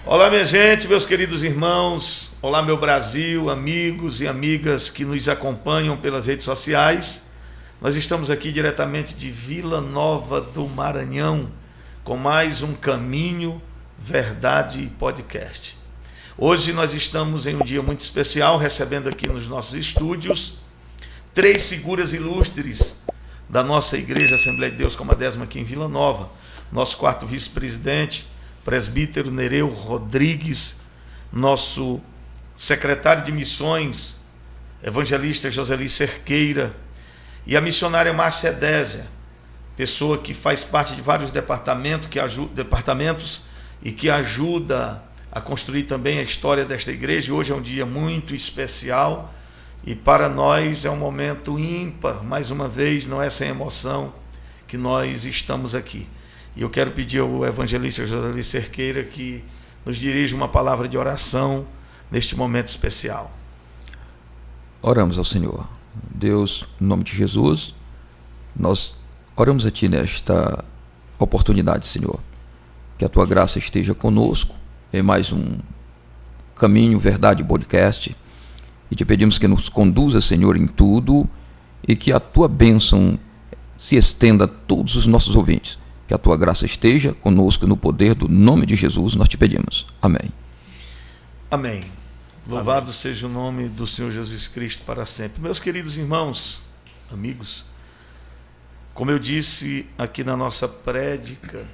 Olá, minha gente, meus queridos irmãos, olá, meu Brasil, amigos e amigas que nos acompanham pelas redes sociais. Nós estamos aqui diretamente de Vila Nova do Maranhão com mais um Caminho, Verdade e Podcast. Hoje nós estamos em um dia muito especial, recebendo aqui nos nossos estúdios 3 figuras ilustres da nossa Igreja Assembleia de Deus Comadésima aqui em Vila Nova. Nosso 4º vice-presidente, presbítero Nereu Rodrigues, nosso secretário de missões, evangelista Joseli Cerqueira, e a missionária Márcia Edésia, pessoa que faz parte de vários departamentos e que ajuda a construir também a história desta igreja. Hoje é um dia muito especial e para nós é um momento ímpar, mais uma vez, não é sem emoção que nós estamos aqui. E eu quero pedir ao evangelista Joseli Cerqueira que nos dirija uma palavra de oração neste momento especial. Oramos ao Senhor. Deus, no nome de Jesus, nós oramos a Ti nesta oportunidade, Senhor. Que a Tua graça esteja conosco em mais um Caminho, Verdade Podcast. E Te pedimos que nos conduza, Senhor, em tudo e que a Tua bênção se estenda a todos os nossos ouvintes. Que a Tua graça esteja conosco no poder do nome de Jesus, nós Te pedimos. Amém. Amém. Louvado seja o nome do Senhor Jesus Cristo para sempre. Meus queridos irmãos, amigos, como eu disse aqui na nossa prédica,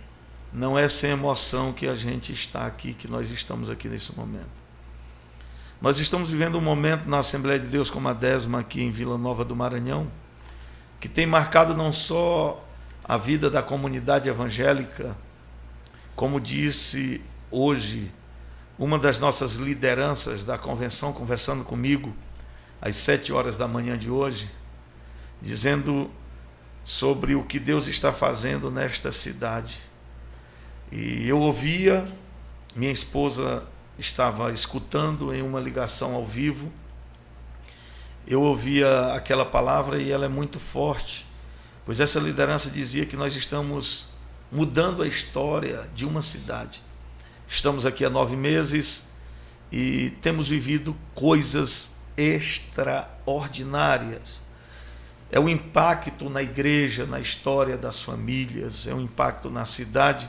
não é sem emoção que a gente está aqui, que nós estamos aqui nesse momento. Nós estamos vivendo um momento na Assembleia de Deus Comadésima aqui em Vila Nova do Maranhão, que tem marcado não só a vida da comunidade evangélica, como disse hoje uma das nossas lideranças da convenção, conversando comigo às 7 horas da manhã de hoje, dizendo sobre o que Deus está fazendo nesta cidade. E eu ouvia, minha esposa estava escutando em uma ligação ao vivo, eu ouvia aquela palavra e ela é muito forte, pois essa liderança dizia que nós estamos mudando a história de uma cidade. Estamos aqui há 9 meses e temos vivido coisas extraordinárias. É o impacto na igreja, na história das famílias, é o impacto na cidade.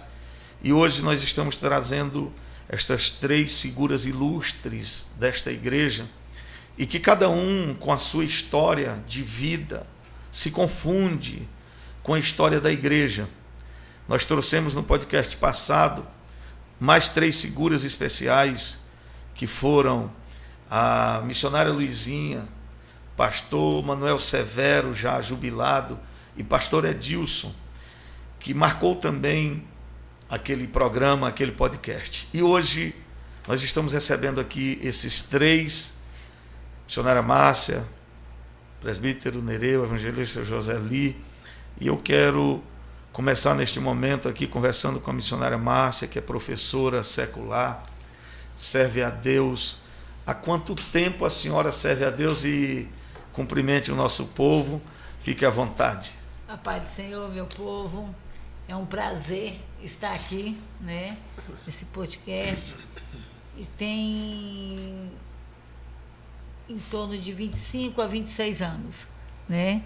E hoje nós estamos trazendo estas 3 figuras ilustres desta igreja e que cada um, com a sua história de vida, se confunde com a história da igreja. Nós trouxemos no podcast passado mais 3 figuras especiais, que foram a missionária Luizinha, pastor Manuel Severo, já jubilado, e pastor Edilson, que marcou também aquele programa, aquele podcast. E hoje nós estamos recebendo aqui esses 3, missionária Márcia, presbítero Nereu, evangelista Joseli, e eu quero começar neste momento aqui conversando com a missionária Márcia, que é professora secular, serve a Deus. Há quanto tempo a senhora serve a Deus? E cumprimente o nosso povo, fique à vontade. A paz do Senhor, meu povo, é um prazer estar aqui, né, nesse podcast, e tem em torno de 25 a 26 anos, né,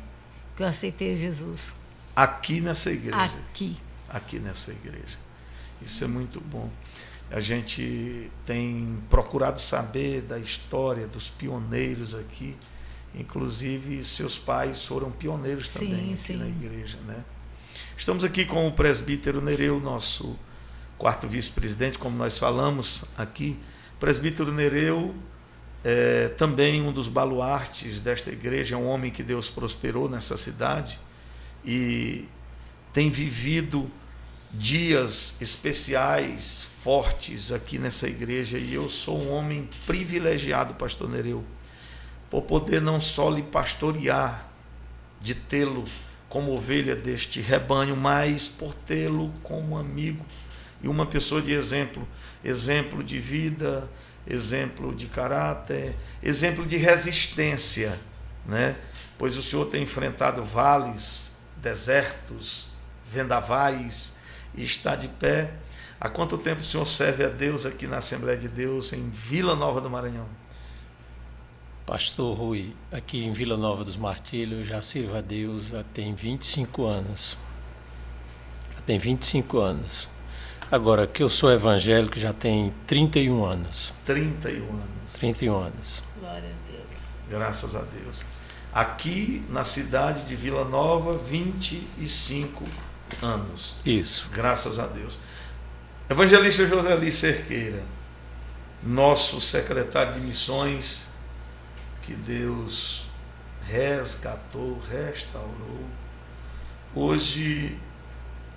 que eu aceitei Jesus. Aqui nessa igreja. Aqui nessa igreja. Isso é muito bom. A gente tem procurado saber da história dos pioneiros aqui. Inclusive, seus pais foram pioneiros também aqui na igreja, né? Estamos aqui com o presbítero Nereu, nosso 4º vice-presidente, como nós falamos aqui. O presbítero Nereu é também um dos baluartes desta igreja, é um homem que Deus prosperou nessa cidade e tem vivido dias especiais, fortes aqui nessa igreja, e eu sou um homem privilegiado, pastor Nereu, por poder não só lhe pastorear, de tê-lo como ovelha deste rebanho, mas por tê-lo como amigo e uma pessoa de exemplo de vida, exemplo de caráter, exemplo de resistência, né? Pois o Senhor tem enfrentado vales, desertos, vendavais, e está de pé Há quanto tempo o senhor serve a Deus aqui na Assembleia de Deus, em Vila Nova do Maranhão? Pastor Rui, aqui em Vila Nova dos Martírios, eu já sirvo a Deus já tem 25 anos. Já tem 25 anos. Agora, que eu sou evangélico, já tem 31 anos. 31 anos. 31 anos. Glória a Deus. Graças a Deus. Aqui na cidade de Vila Nova, 25 anos. Isso. Graças a Deus. Evangelista Joseli Cerqueira, nosso secretário de missões, que Deus resgatou, restaurou. Hoje,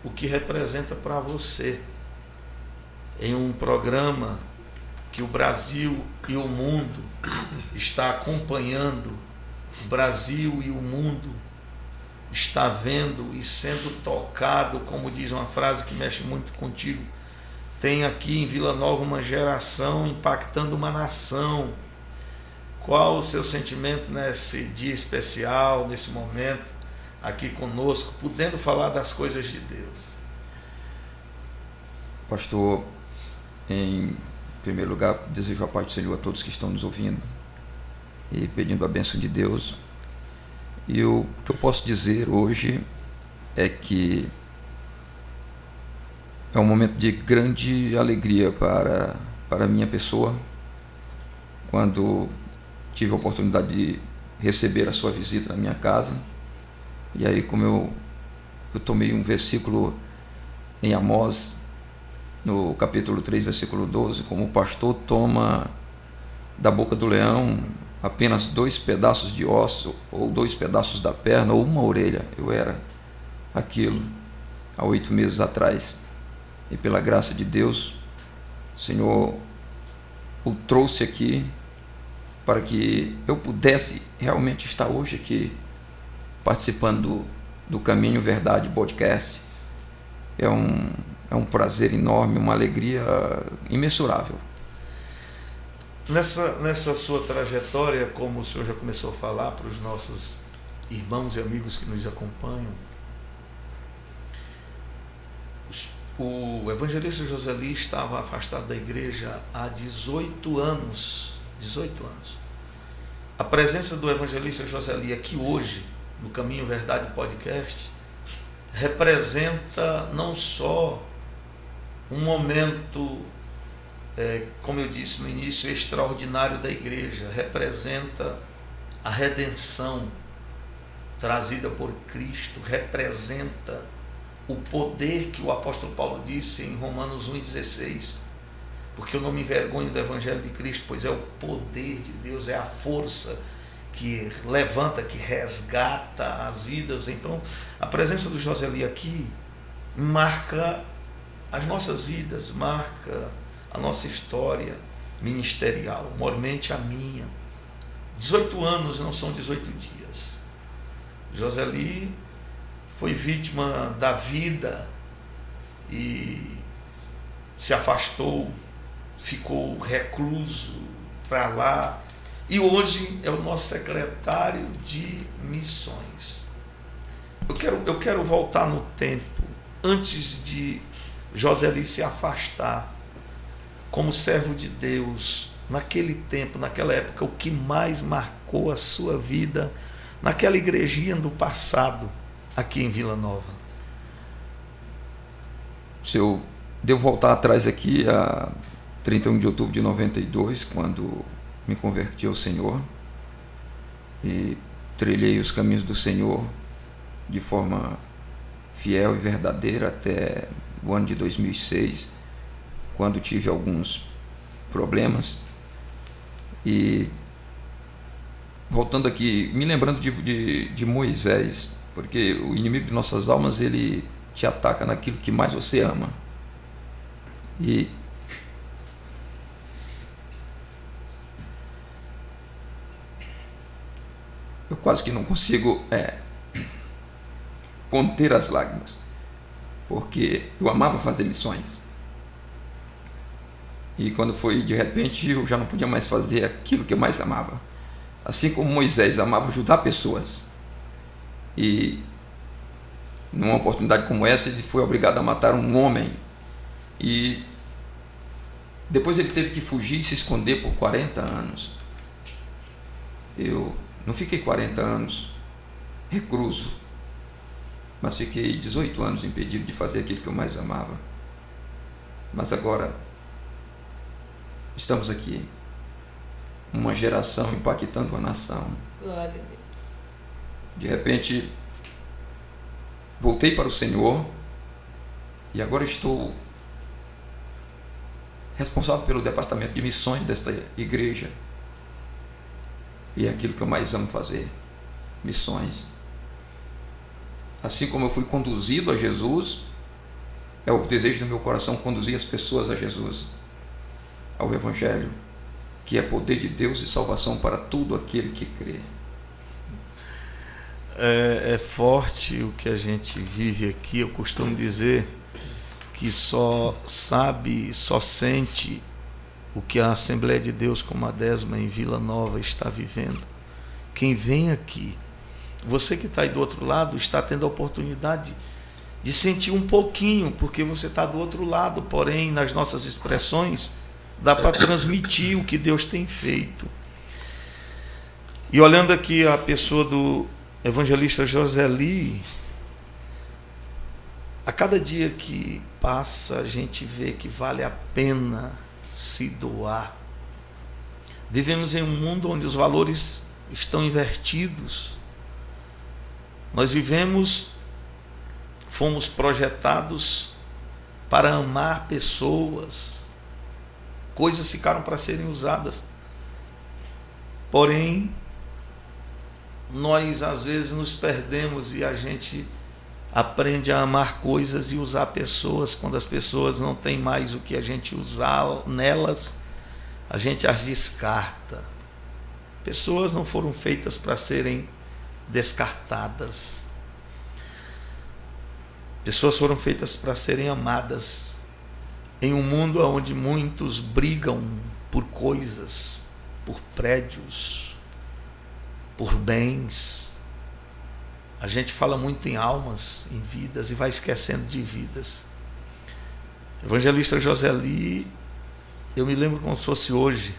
o que representa para você em um programa que o Brasil e o mundo está acompanhando, o Brasil e o mundo está vendo e sendo tocado, como diz uma frase que mexe muito contigo, tem aqui em Vila Nova uma geração impactando uma nação. Qual o seu sentimento nesse dia especial, nesse momento, aqui conosco, podendo falar das coisas de Deus? Pastor, em primeiro lugar, desejo a paz do Senhor a todos que estão nos ouvindo e pedindo a bênção de Deus. E o que eu posso dizer hoje é que é um momento de grande alegria para a minha pessoa, quando tive a oportunidade de receber a sua visita na minha casa. E aí, como eu tomei um versículo em Amós, no capítulo 3, versículo 12, como o pastor toma da boca do leão apenas 2 pedaços de osso, ou 2 pedaços da perna, ou uma orelha. Eu era aquilo há 8 meses atrás. E pela graça de Deus, o Senhor o trouxe aqui para que eu pudesse realmente estar hoje aqui participando do Caminho Verdade Podcast. É um prazer enorme, uma alegria imensurável. Nessa sua trajetória, como o senhor já começou a falar para os nossos irmãos e amigos que nos acompanham, o evangelista Joseli estava afastado da igreja há 18 anos. 18 anos. A presença do evangelista Joseli aqui hoje, no Caminho Verdade Podcast, representa não só um momento, como eu disse no início, extraordinário da igreja, representa a redenção trazida por Cristo, representa o poder que o apóstolo Paulo disse em Romanos 1,16, porque eu não me envergonho do evangelho de Cristo, pois é o poder de Deus, é a força que levanta, que resgata as vidas. Então, a presença do Joseli aqui marca as nossas vidas, marca a nossa história ministerial, mormente a minha. 18 anos não são 18 dias. Joseli foi vítima da vida e se afastou, ficou recluso para lá, e hoje é o nosso secretário de missões. Eu quero voltar no tempo, antes de Joseli se afastar como servo de Deus, naquele tempo, naquela época, o que mais marcou a sua vida, naquela igrejinha do passado, aqui em Vila Nova? Se eu devo voltar atrás aqui a 31 de outubro de 92, quando me converti ao Senhor e trilhei os caminhos do Senhor de forma fiel e verdadeira até o ano de 2006, quando tive alguns problemas. E voltando aqui, me lembrando de Moisés, porque o inimigo de nossas almas, ele te ataca naquilo que mais você ama. E eu quase que não consigo conter as lágrimas, porque eu amava fazer missões. E quando foi de repente, eu já não podia mais fazer aquilo que eu mais amava. Assim como Moisés amava ajudar pessoas. E numa oportunidade como essa, ele foi obrigado a matar um homem. E depois ele teve que fugir e se esconder por 40 anos. Eu não fiquei 40 anos recluso, mas fiquei 18 anos impedido de fazer aquilo que eu mais amava. Mas agora estamos aqui, uma geração impactando uma nação. Glória a Deus. De repente, voltei para o Senhor e agora estou responsável pelo departamento de missões desta igreja. E é aquilo que eu mais amo fazer, missões. Assim como eu fui conduzido a Jesus, é o desejo do meu coração conduzir as pessoas a Jesus, ao Evangelho, que é poder de Deus e salvação para todo aquele que crê. É forte o que a gente vive aqui. Eu costumo dizer que só sabe, só sente o que a Assembleia de Deus como a Desma em Vila Nova está vivendo quem vem aqui. Você que está aí do outro lado está tendo a oportunidade de sentir um pouquinho, porque você está do outro lado, porém nas nossas expressões dá para transmitir o que Deus tem feito. E olhando aqui a pessoa do evangelista Joseli, a cada dia que passa a gente vê que vale a pena se doar. Vivemos em um mundo onde os valores estão invertidos. Nós fomos projetados para amar pessoas. Coisas ficaram para serem usadas. Porém, nós às vezes nos perdemos e a gente aprende a amar coisas e usar pessoas. Quando as pessoas não têm mais o que a gente usar nelas, a gente as descarta. Pessoas não foram feitas para serem descartadas. Pessoas foram feitas para serem amadas. Em um mundo onde muitos brigam por coisas, por prédios, por bens, a gente fala muito em almas, em vidas e vai esquecendo de vidas. Evangelista Joseli, eu me lembro como se fosse hoje.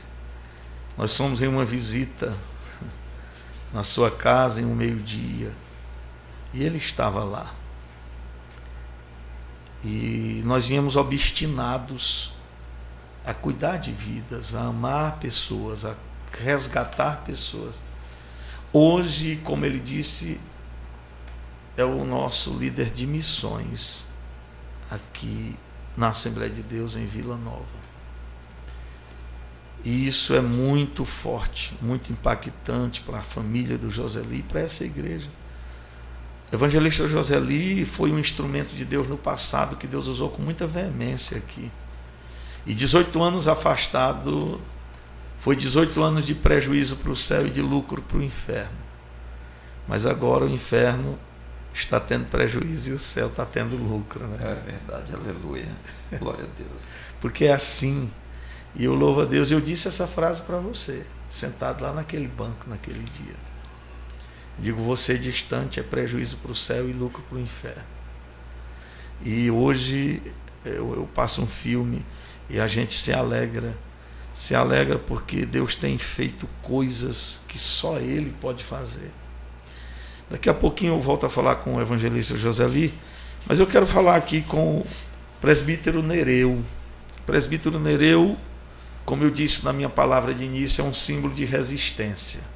Nós fomos em uma visita na sua casa em um meio-dia e ele estava lá. E nós viemos obstinados a cuidar de vidas, a amar pessoas, a resgatar pessoas. Hoje, como ele disse, é o nosso líder de missões aqui na Assembleia de Deus em Vila Nova. E isso é muito forte, muito impactante para a família do Joseli e para essa igreja. O evangelista Joseli foi um instrumento de Deus no passado que Deus usou com muita veemência aqui. E 18 anos afastado, foi 18 anos de prejuízo para o céu e de lucro para o inferno. Mas agora o inferno está tendo prejuízo e o céu está tendo lucro, né? É verdade, aleluia. Glória a Deus. Porque é assim. E eu louvo a Deus. Eu disse essa frase para você, sentado lá naquele banco, naquele dia. Digo, você distante é prejuízo para o céu e lucro para o inferno. E hoje eu passo um filme e a gente se alegra porque Deus tem feito coisas que só Ele pode fazer. Daqui a pouquinho eu volto a falar com o evangelista Joseli, mas eu quero falar aqui com o presbítero Nereu. O presbítero Nereu, como eu disse na minha palavra de início, é um símbolo de resistência.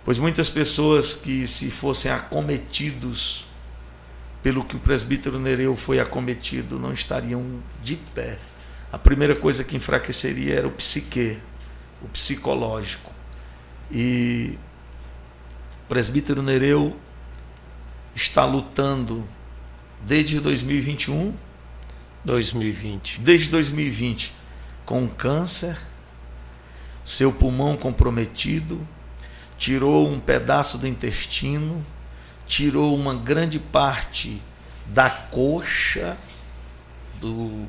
Pois muitas pessoas que se fossem acometidos pelo que o presbítero Nereu foi acometido, não estariam de pé. A primeira coisa que enfraqueceria era o psique, o psicológico. E o presbítero Nereu está lutando desde 2021, 2020. Desde 2020, com um câncer, seu pulmão comprometido, tirou um pedaço do intestino, tirou uma grande parte da coxa, do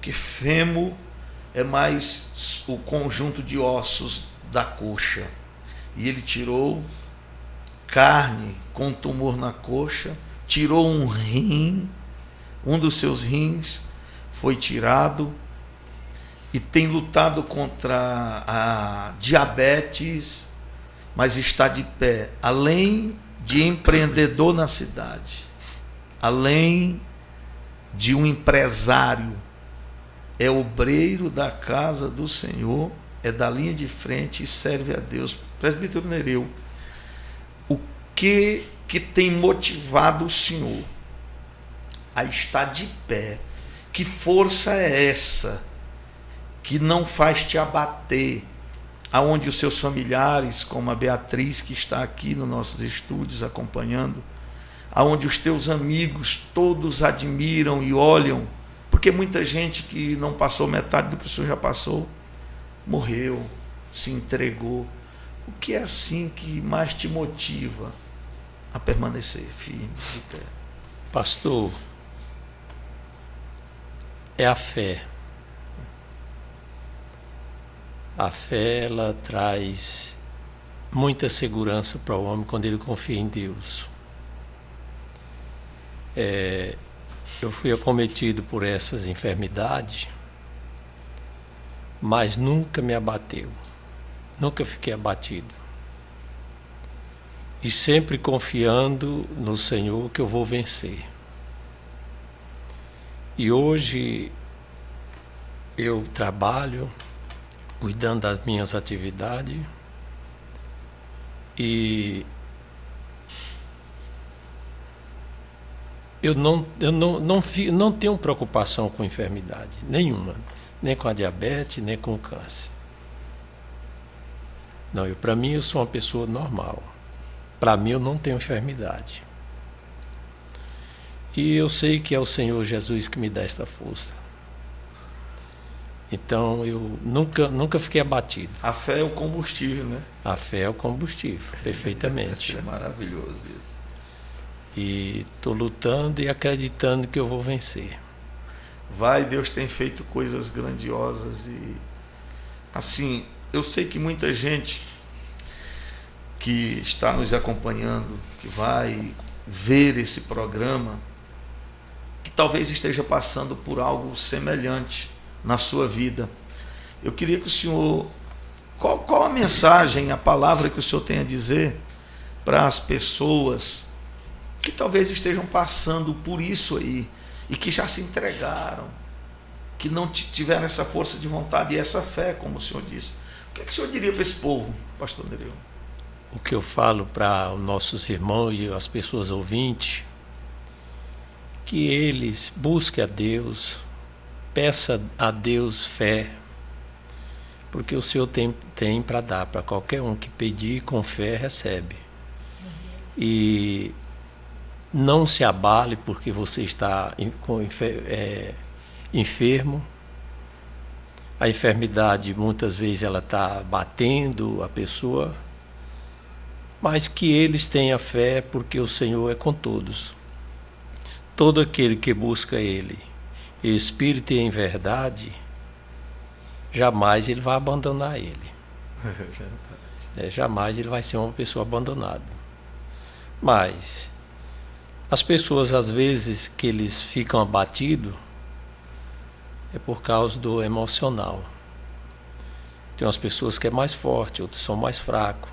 que fêmur é mais o conjunto de ossos da coxa. E ele tirou carne com tumor na coxa, tirou um rim, um dos seus rins, foi tirado e tem lutado contra a diabetes, mas está de pé, além de empreendedor na cidade, além de um empresário, é obreiro da casa do Senhor, é da linha de frente e serve a Deus. Presbítero Nereu, o que tem motivado o senhor a estar de pé? Que força é essa que não faz te abater? Aonde os seus familiares, como a Beatriz, que está aqui nos nossos estúdios acompanhando, aonde os teus amigos todos admiram e olham, porque muita gente que não passou metade do que o senhor já passou, morreu, se entregou. O que é assim que mais te motiva a permanecer firme de pé? Pastor, é a fé. A fé, ela traz muita segurança para o homem quando ele confia em Deus. Eu fui acometido por essas enfermidades, mas nunca me abateu. Nunca fiquei abatido. E sempre confiando no Senhor que eu vou vencer. E hoje eu trabalho cuidando das minhas atividades e eu não tenho preocupação com enfermidade nenhuma, nem com a diabetes, nem com o câncer. Não, para mim eu sou uma pessoa normal. Para mim eu não tenho enfermidade. E eu sei que é o Senhor Jesus que me dá esta força. Então eu nunca fiquei abatido. A fé é o combustível, né? A fé é o combustível, perfeitamente. É maravilhoso isso. E estou lutando e acreditando que eu vou vencer. Deus tem feito coisas grandiosas e assim, eu sei que muita gente que está nos acompanhando, que vai ver esse programa, que talvez esteja passando por algo semelhante na sua vida. Eu queria que o senhor, qual a mensagem, a palavra que o senhor tem a dizer para as pessoas que talvez estejam passando por isso aí e que já se entregaram, que não tiveram essa força de vontade e essa fé, como o senhor disse. O que o senhor diria para esse povo, pastor Nereu? O que eu falo para os nossos irmãos e as pessoas ouvintes, que eles busquem a Deus, peça a Deus fé, porque o Senhor tem para dar para qualquer um que pedir com fé recebe. E não se abale porque você está enfermo. A enfermidade muitas vezes ela está batendo a pessoa, mas que eles tenham fé porque o Senhor é com todos. Todo aquele que busca Ele, em espírito e em verdade, jamais ele vai abandonar Ele. Jamais ele vai ser uma pessoa abandonada. Mas as pessoas, às vezes, que eles ficam abatidos, é por causa do emocional. Tem umas pessoas que é mais forte, outras são mais fracos.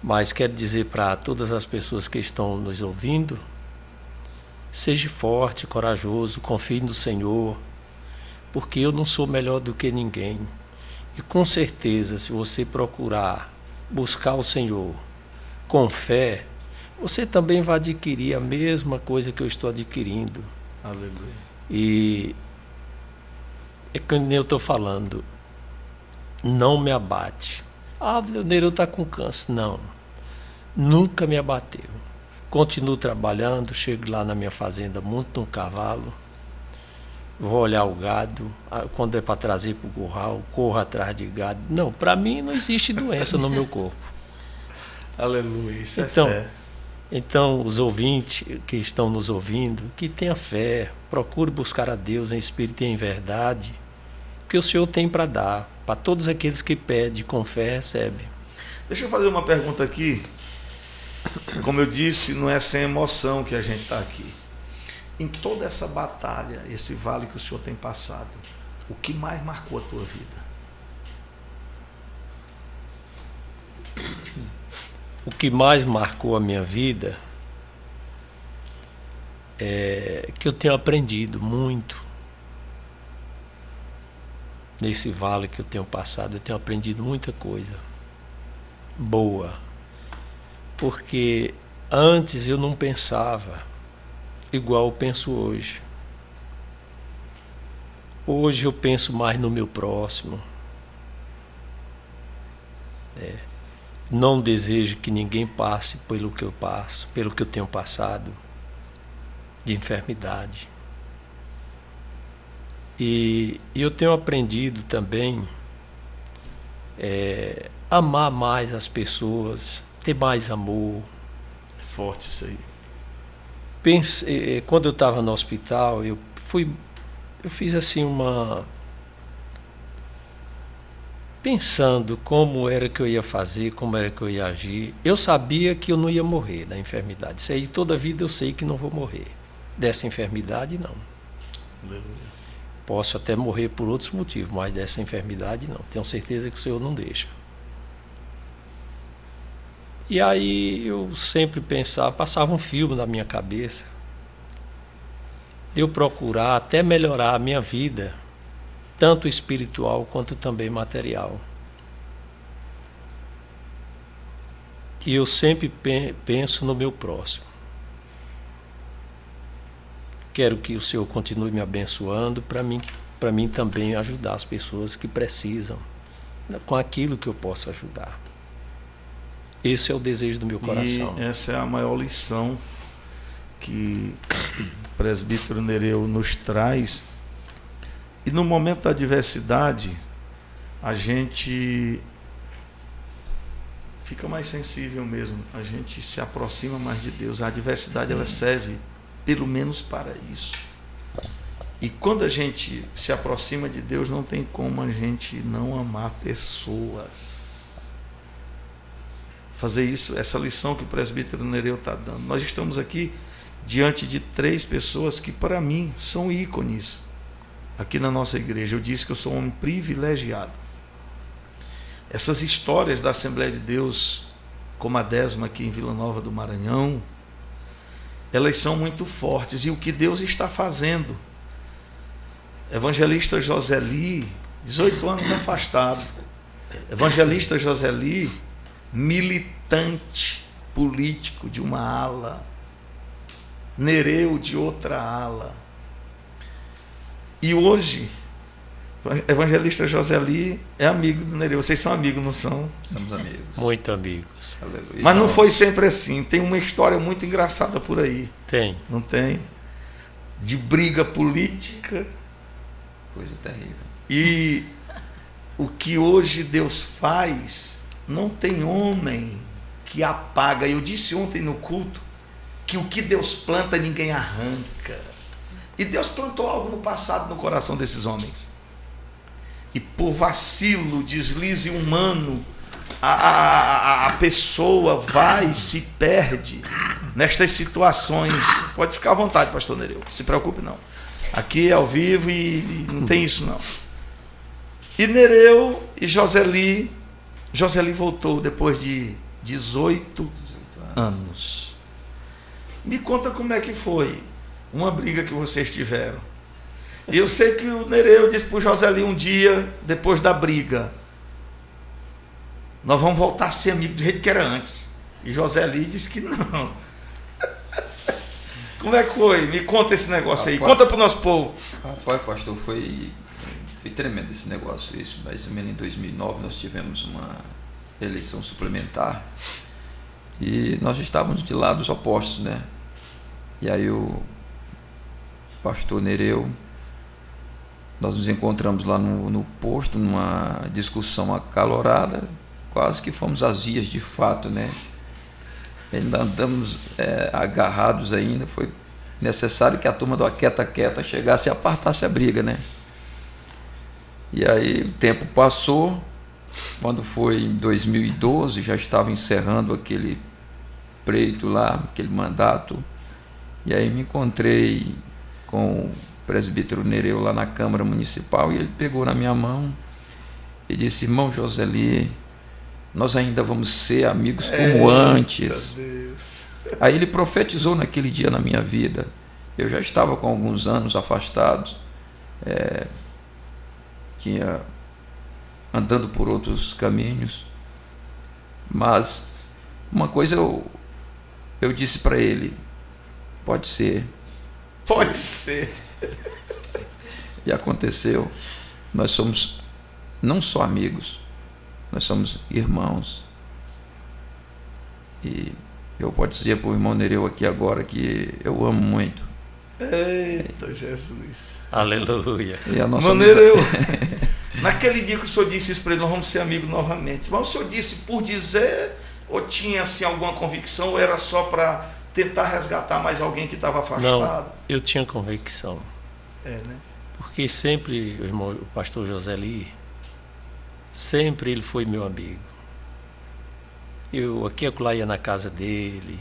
Mas quero dizer para todas as pessoas que estão nos ouvindo, seja forte, corajoso, confie no Senhor, porque eu não sou melhor do que ninguém. E com certeza, se você procurar buscar o Senhor com fé, você também vai adquirir a mesma coisa que eu estou adquirindo. Aleluia. E é como eu estou falando, não me abate. Ah, o Nereu está com câncer. Não, nunca me abateu. Continuo trabalhando, chego lá na minha fazenda, monto um cavalo, vou olhar o gado, quando é para trazer para o curral, corro atrás de gado. Não, para mim não existe doença no meu corpo. Aleluia, isso então, é fé. Então, os ouvintes que estão nos ouvindo, que tenha fé, procure buscar a Deus em espírito e em verdade, que o Senhor tem para dar. Para todos aqueles que pedem com fé, recebe. Deixa eu fazer uma pergunta aqui. Como eu disse, não é sem emoção que a gente está aqui. em toda essa batalha, esse vale que o senhor tem passado, o que mais marcou a tua vida? O que mais marcou a minha vida é que eu tenho aprendido muito. Nesse vale que eu tenho passado, eu tenho aprendido muita coisa boa. Porque antes eu não pensava igual eu penso hoje. Hoje eu penso mais no meu próximo. Não desejo que ninguém passe pelo que eu passo, pelo que eu tenho passado de enfermidade. E eu tenho aprendido também amar mais as pessoas, ter mais amor. É forte isso aí. Quando eu estava no hospital, eu fiz assim pensando como era que eu ia fazer, como era que eu ia agir. Eu sabia que eu não ia morrer da enfermidade. Isso aí toda a vida eu sei que não vou morrer. Dessa enfermidade, não. Aleluia. Posso até morrer por outros motivos, mas dessa enfermidade, não. Tenho certeza que o Senhor não deixa. E aí eu sempre pensava, passava um filme na minha cabeça, de eu procurar até melhorar a minha vida, tanto espiritual quanto também material. Que eu sempre penso no meu próximo. Quero que o Senhor continue me abençoando para mim também ajudar as pessoas que precisam, com aquilo que eu posso ajudar. Esse é o desejo do meu coração. E essa é a maior lição que o presbítero Nereu nos traz. E no momento da adversidade, a gente fica mais sensível mesmo, a gente se aproxima mais de Deus. A adversidade ela serve pelo menos para isso. E quando a gente se aproxima de Deus, não tem como a gente não amar pessoas. Fazer isso, essa lição que o presbítero Nereu está dando. Nós estamos aqui diante de 3 pessoas que para mim são ícones aqui na nossa igreja. Eu disse que eu sou um homem privilegiado. Essas histórias da Assembleia de Deus, como a 10ª aqui em Vila Nova do Maranhão, elas são muito fortes. E o que Deus está fazendo? Evangelista Joseli, 18 anos afastado. Evangelista Joseli, militante político de uma ala. Nereu de outra ala. E hoje, Evangelista Joseli é amigo do Nereu. Vocês são amigos, não são? Somos amigos. Muito amigos. Aleluia. Mas não foi sempre assim. Tem uma história muito engraçada por aí. Tem. Não tem? De briga política. Coisa terrível. E o que hoje Deus faz, não tem homem que apaga. Eu disse ontem no culto que o que Deus planta ninguém arranca. E Deus plantou algo no passado no coração desses homens. E por vacilo, deslize humano, a pessoa vai e se perde nestas situações. Pode ficar à vontade, pastor Nereu, não se preocupe não. Aqui é ao vivo e não tem isso não. E Nereu e Joseli voltou depois de 18 anos. Me conta como é que foi uma briga que vocês tiveram. E eu sei que o Nereu disse para o Joseli um dia, depois da briga, nós vamos voltar a ser amigos do jeito que era antes. E Joseli disse que não. Como é que foi? Me conta esse negócio aí. Conta para o nosso povo. Rapaz, pastor, foi tremendo esse negócio. Isso, mais ou menos em 2009 nós tivemos uma eleição suplementar e nós estávamos de lados opostos, né? E aí o pastor Nereu, nós nos encontramos lá no posto, numa discussão acalorada, quase que fomos às vias de fato, né? Ainda andamos agarrados ainda, foi necessário que a turma do Aquieta chegasse e apartasse a briga, né? E aí o tempo passou, quando foi em 2012, já estava encerrando aquele pleito lá, aquele mandato, e aí me encontrei com o presbítero Nereu lá na Câmara Municipal, e ele pegou na minha mão e disse: irmão Joseli, nós ainda vamos ser amigos como antes. Aí ele profetizou naquele dia na minha vida. Eu já estava com alguns anos afastado, tinha andando por outros caminhos, mas uma coisa eu disse para ele: pode ser. Pode ser. E aconteceu. Nós somos não só amigos, nós somos irmãos. E eu posso dizer para o irmão Nereu aqui agora que eu amo muito. Eita Jesus. Aleluia. E a nossa Nereu, naquele dia que o senhor disse isso para ele: nós vamos ser amigos novamente, mas o senhor disse por dizer, ou tinha assim alguma convicção, ou era só para tentar resgatar mais alguém que estava afastado? Não, eu tinha convicção. Né? Porque sempre o pastor Joseli, sempre ele foi meu amigo. Eu aqui e acolá ia na casa dele,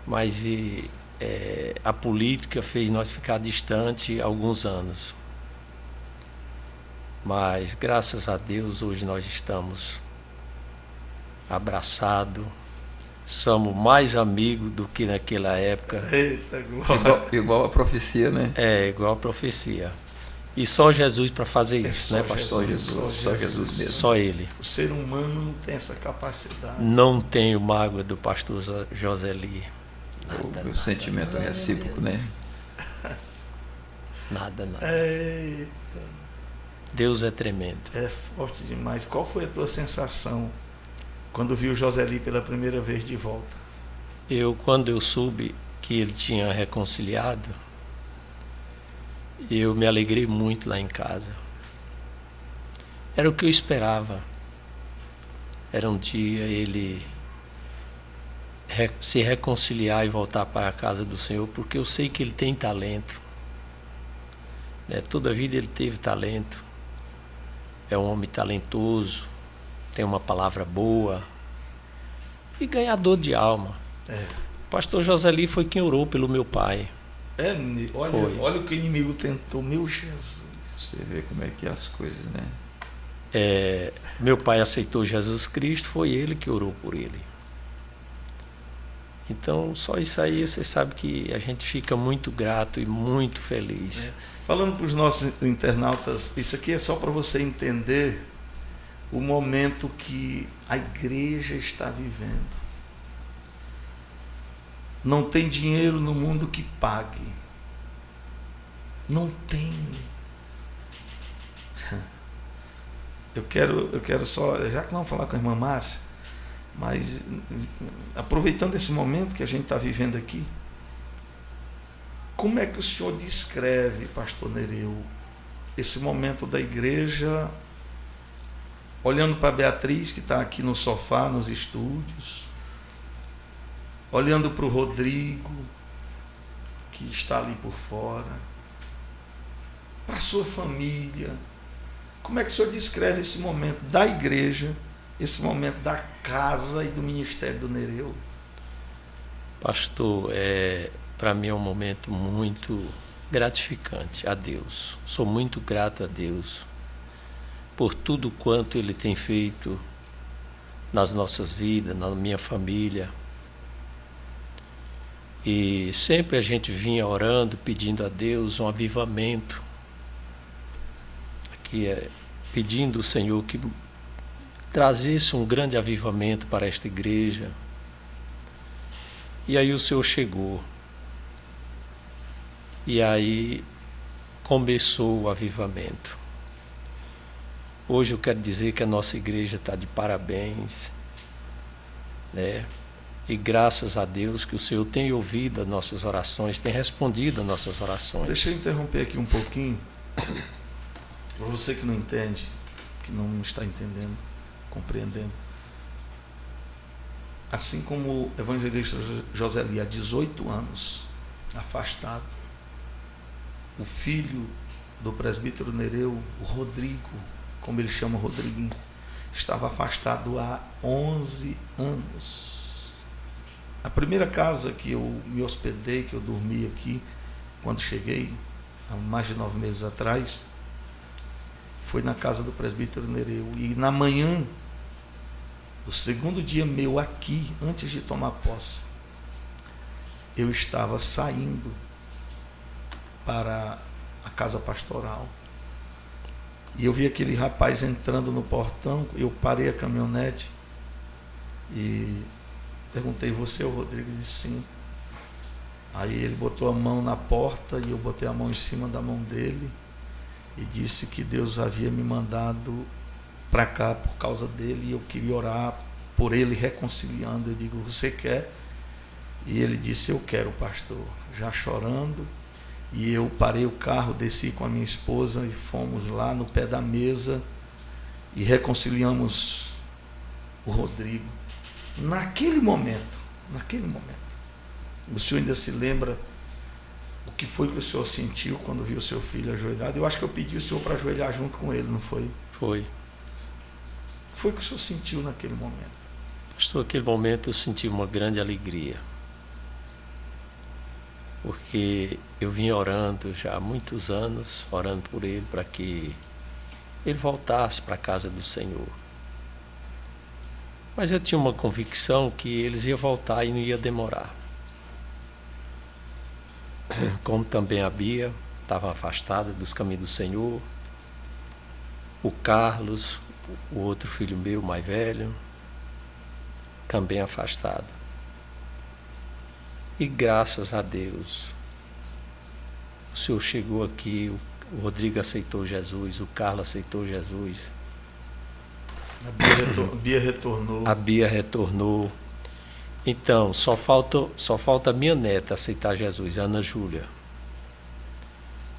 mas a política fez nós ficar distante há alguns anos. Mas graças a Deus hoje nós estamos abraçados, somos mais amigos do que naquela época. Eita, glória. Igual a profecia, né? Igual a profecia. E só Jesus para fazer isso, né, pastor? Só Jesus mesmo. Só Ele. O ser humano não tem essa capacidade. Não tenho mágoa do pastor Joseli. O sentimento recíproco, né? Nada. Eita. Deus é tremendo. É forte demais. Qual foi a tua sensação quando viu Joseli pela primeira vez de volta? Quando eu soube que ele tinha reconciliado, eu me alegrei muito lá em casa. Era o que eu esperava. Era um dia ele se reconciliar e voltar para a casa do Senhor, porque eu sei que ele tem talento. Toda a vida ele teve talento. É um homem talentoso, tem uma palavra boa e ganhador de alma. O pastor Joseli foi quem orou pelo meu pai. Olha o que o inimigo tentou, meu Jesus. Você vê como é que é as coisas, né? Meu pai aceitou Jesus Cristo, foi ele que orou por ele. Então, só isso aí, você sabe que a gente fica muito grato e muito feliz. Falando para os nossos internautas, isso aqui é só para você entender o momento que a igreja está vivendo. Não tem dinheiro no mundo que pague. Não tem. Eu quero só, já que não falar com a irmã Márcia, mas aproveitando esse momento que a gente está vivendo aqui, como é que o senhor descreve, pastor Nereu, esse momento da igreja, olhando para Beatriz, que está aqui no sofá, nos estúdios, olhando para o Rodrigo, que está ali por fora, para a sua família? Como é que o senhor descreve esse momento da igreja, esse momento da casa e do ministério do Nereu? Pastor, para mim é um momento muito gratificante a Deus. Sou muito grato a Deus por tudo quanto Ele tem feito nas nossas vidas, na minha família. E sempre a gente vinha orando, pedindo a Deus um avivamento, pedindo ao Senhor que trazesse um grande avivamento para esta igreja. E aí o Senhor chegou. E aí começou o avivamento. Hoje eu quero dizer que a nossa igreja está de parabéns, né? E graças a Deus que o Senhor tem ouvido as nossas orações, tem respondido as nossas orações. Deixa eu interromper aqui um pouquinho. Para você que não entende, que não está entendendo, compreendendo. Assim como o evangelista Joseli, há 18 anos, afastado, o filho do presbítero Nereu, o Rodrigo, como ele chama o Rodriguinho, estava afastado há 11 anos. A primeira casa que eu me hospedei, que eu dormi aqui, quando cheguei, há mais de 9 meses atrás, foi na casa do presbítero Nereu. E na manhã, do segundo dia meu aqui, antes de tomar posse, eu estava saindo para a casa pastoral. E eu vi aquele rapaz entrando no portão, eu parei a caminhonete e perguntei, você é o Rodrigo? Ele disse sim. Aí ele botou a mão na porta e eu botei a mão em cima da mão dele e disse que Deus havia me mandado para cá por causa dele e eu queria orar por ele reconciliando. Eu digo, você quer? E ele disse, eu quero, pastor. Já chorando. E eu parei o carro, desci com a minha esposa e fomos lá no pé da mesa e reconciliamos o Rodrigo. Naquele momento, o senhor ainda se lembra o que foi que o senhor sentiu quando viu o seu filho ajoelhado? Eu acho que eu pedi o senhor para ajoelhar junto com ele, não foi? Foi. O que foi que o senhor sentiu naquele momento? Pastor, naquele momento eu senti uma grande alegria. Porque eu vim orando já há muitos anos, orando por ele, para que ele voltasse para a casa do Senhor. Mas eu tinha uma convicção que eles iam voltar e não ia demorar. Como também a Bia estava afastada dos caminhos do Senhor, o Carlos, o outro filho meu, mais velho, também afastado. E graças a Deus, o Senhor chegou aqui, o Rodrigo aceitou Jesus, o Carlos aceitou Jesus. A Bia retornou. A Bia retornou. Então, só falta a minha neta aceitar Jesus, a Ana Júlia.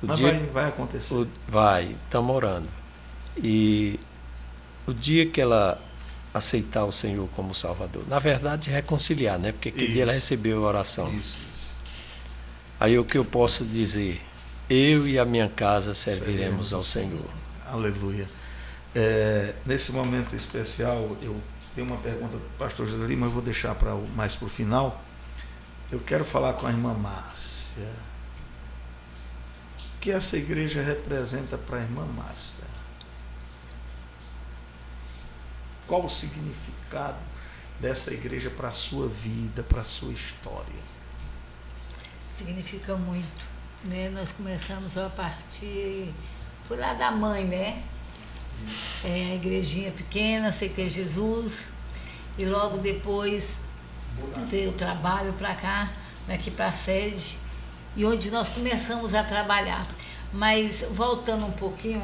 Mas vai acontecer. Estamos orando. E o dia que ela aceitar o Senhor como Salvador, na verdade reconciliar, né? Porque aquele dia ela recebeu a oração. Isso. Aí o que eu posso dizer? Eu e a minha casa serviremos ao Senhor. Aleluia. Nesse momento especial, eu tenho uma pergunta do pastor José Lima, mas eu vou deixar mais para o final. Eu quero falar com a irmã Márcia. O que essa igreja representa para a irmã Márcia? Qual o significado dessa igreja para a sua vida, para a sua história? Significa muito, né? Nós começamos a partir, foi lá da mãe, né? A igrejinha pequena, aceitei Jesus e logo depois veio o trabalho para cá, aqui para a sede, e onde nós começamos a trabalhar. Mas voltando um pouquinho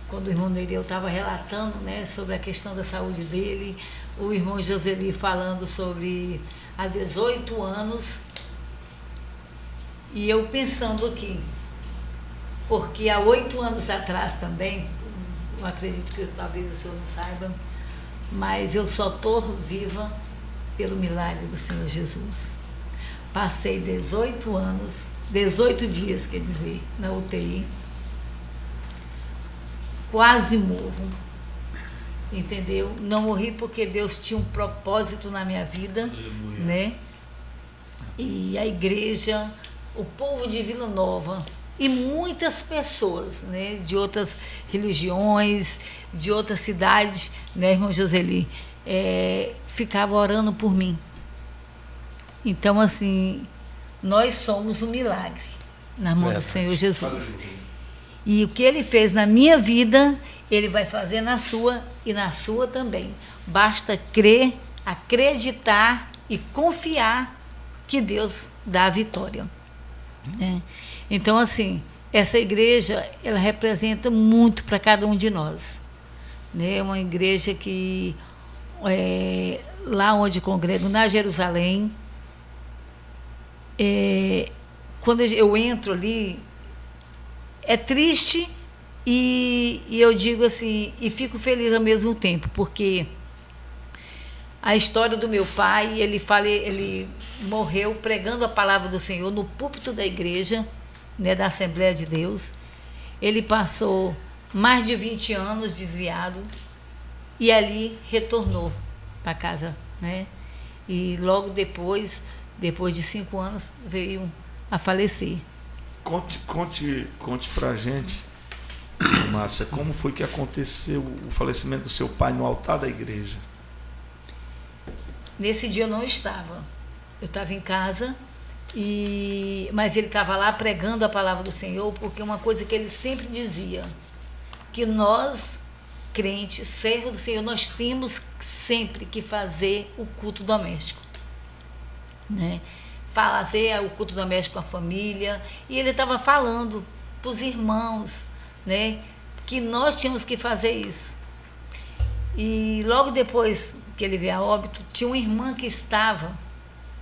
quando o irmão Nereu estava relatando, né, sobre a questão da saúde dele, o irmão Joseli falando sobre há 18 anos, e eu pensando aqui, porque há 8 anos atrás também, eu acredito que talvez o senhor não saiba, mas eu só estou viva pelo milagre do Senhor Jesus. Passei 18 anos, 18 dias, quer dizer, na UTI, quase morro, entendeu? Não morri porque Deus tinha um propósito na minha vida, Aleluia. né? E a igreja, o povo de Vila Nova e muitas pessoas, né, de outras religiões, de outras cidades, né, irmão Joseli, ficavam orando por mim. Então, assim, nós somos um milagre na mão do Senhor Jesus. Aleluia. E o que Ele fez na minha vida, Ele vai fazer na sua e na sua também. Basta crer, acreditar e confiar que Deus dá a vitória. Né? Então, assim, essa igreja, ela representa muito para cada um de nós. Né? É uma igreja que, lá onde congrego, na Jerusalém, quando eu entro ali, é triste e eu digo assim, e fico feliz ao mesmo tempo, porque a história do meu pai, ele morreu pregando a palavra do Senhor no púlpito da igreja, né, da Assembleia de Deus. Ele passou mais de 20 anos desviado e ali retornou para casa, né? E logo depois de 5 anos, veio a falecer. Conte pra gente, Márcia, como foi que aconteceu o falecimento do seu pai no altar da igreja? Nesse dia eu não estava. Eu estava em casa, mas ele estava lá pregando a palavra do Senhor, porque uma coisa que ele sempre dizia, que nós, crentes, servos do Senhor, nós temos sempre que fazer o culto doméstico, né? Fazer o culto doméstico com a família. E ele estava falando para os irmãos, né, que nós tínhamos que fazer isso. E logo depois que ele veio a óbito, tinha uma irmã que estava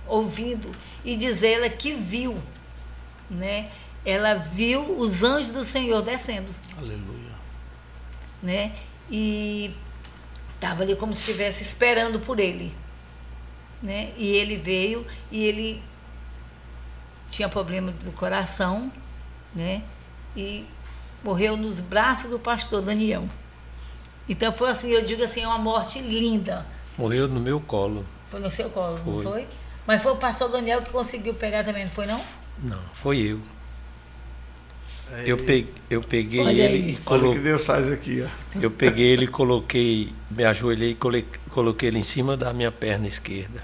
ouvindo e diz ela que viu, né? Ela viu os anjos do Senhor descendo. Aleluia. Né? E estava ali como se estivesse esperando por ele, né? E ele veio e ele tinha problema do coração, né? E morreu nos braços do pastor Daniel. Então foi assim, eu digo assim, é uma morte linda. Morreu no meu colo. Foi no seu colo, Foi. não foi? Mas foi o pastor Daniel que conseguiu pegar também, não foi não? Não, foi eu. Aí, Eu peguei Olha ele aí. e olha o coloquei. que Deus faz aqui, ó. Eu peguei ele e coloquei, me ajoelhei e coloquei ele em cima da minha perna esquerda.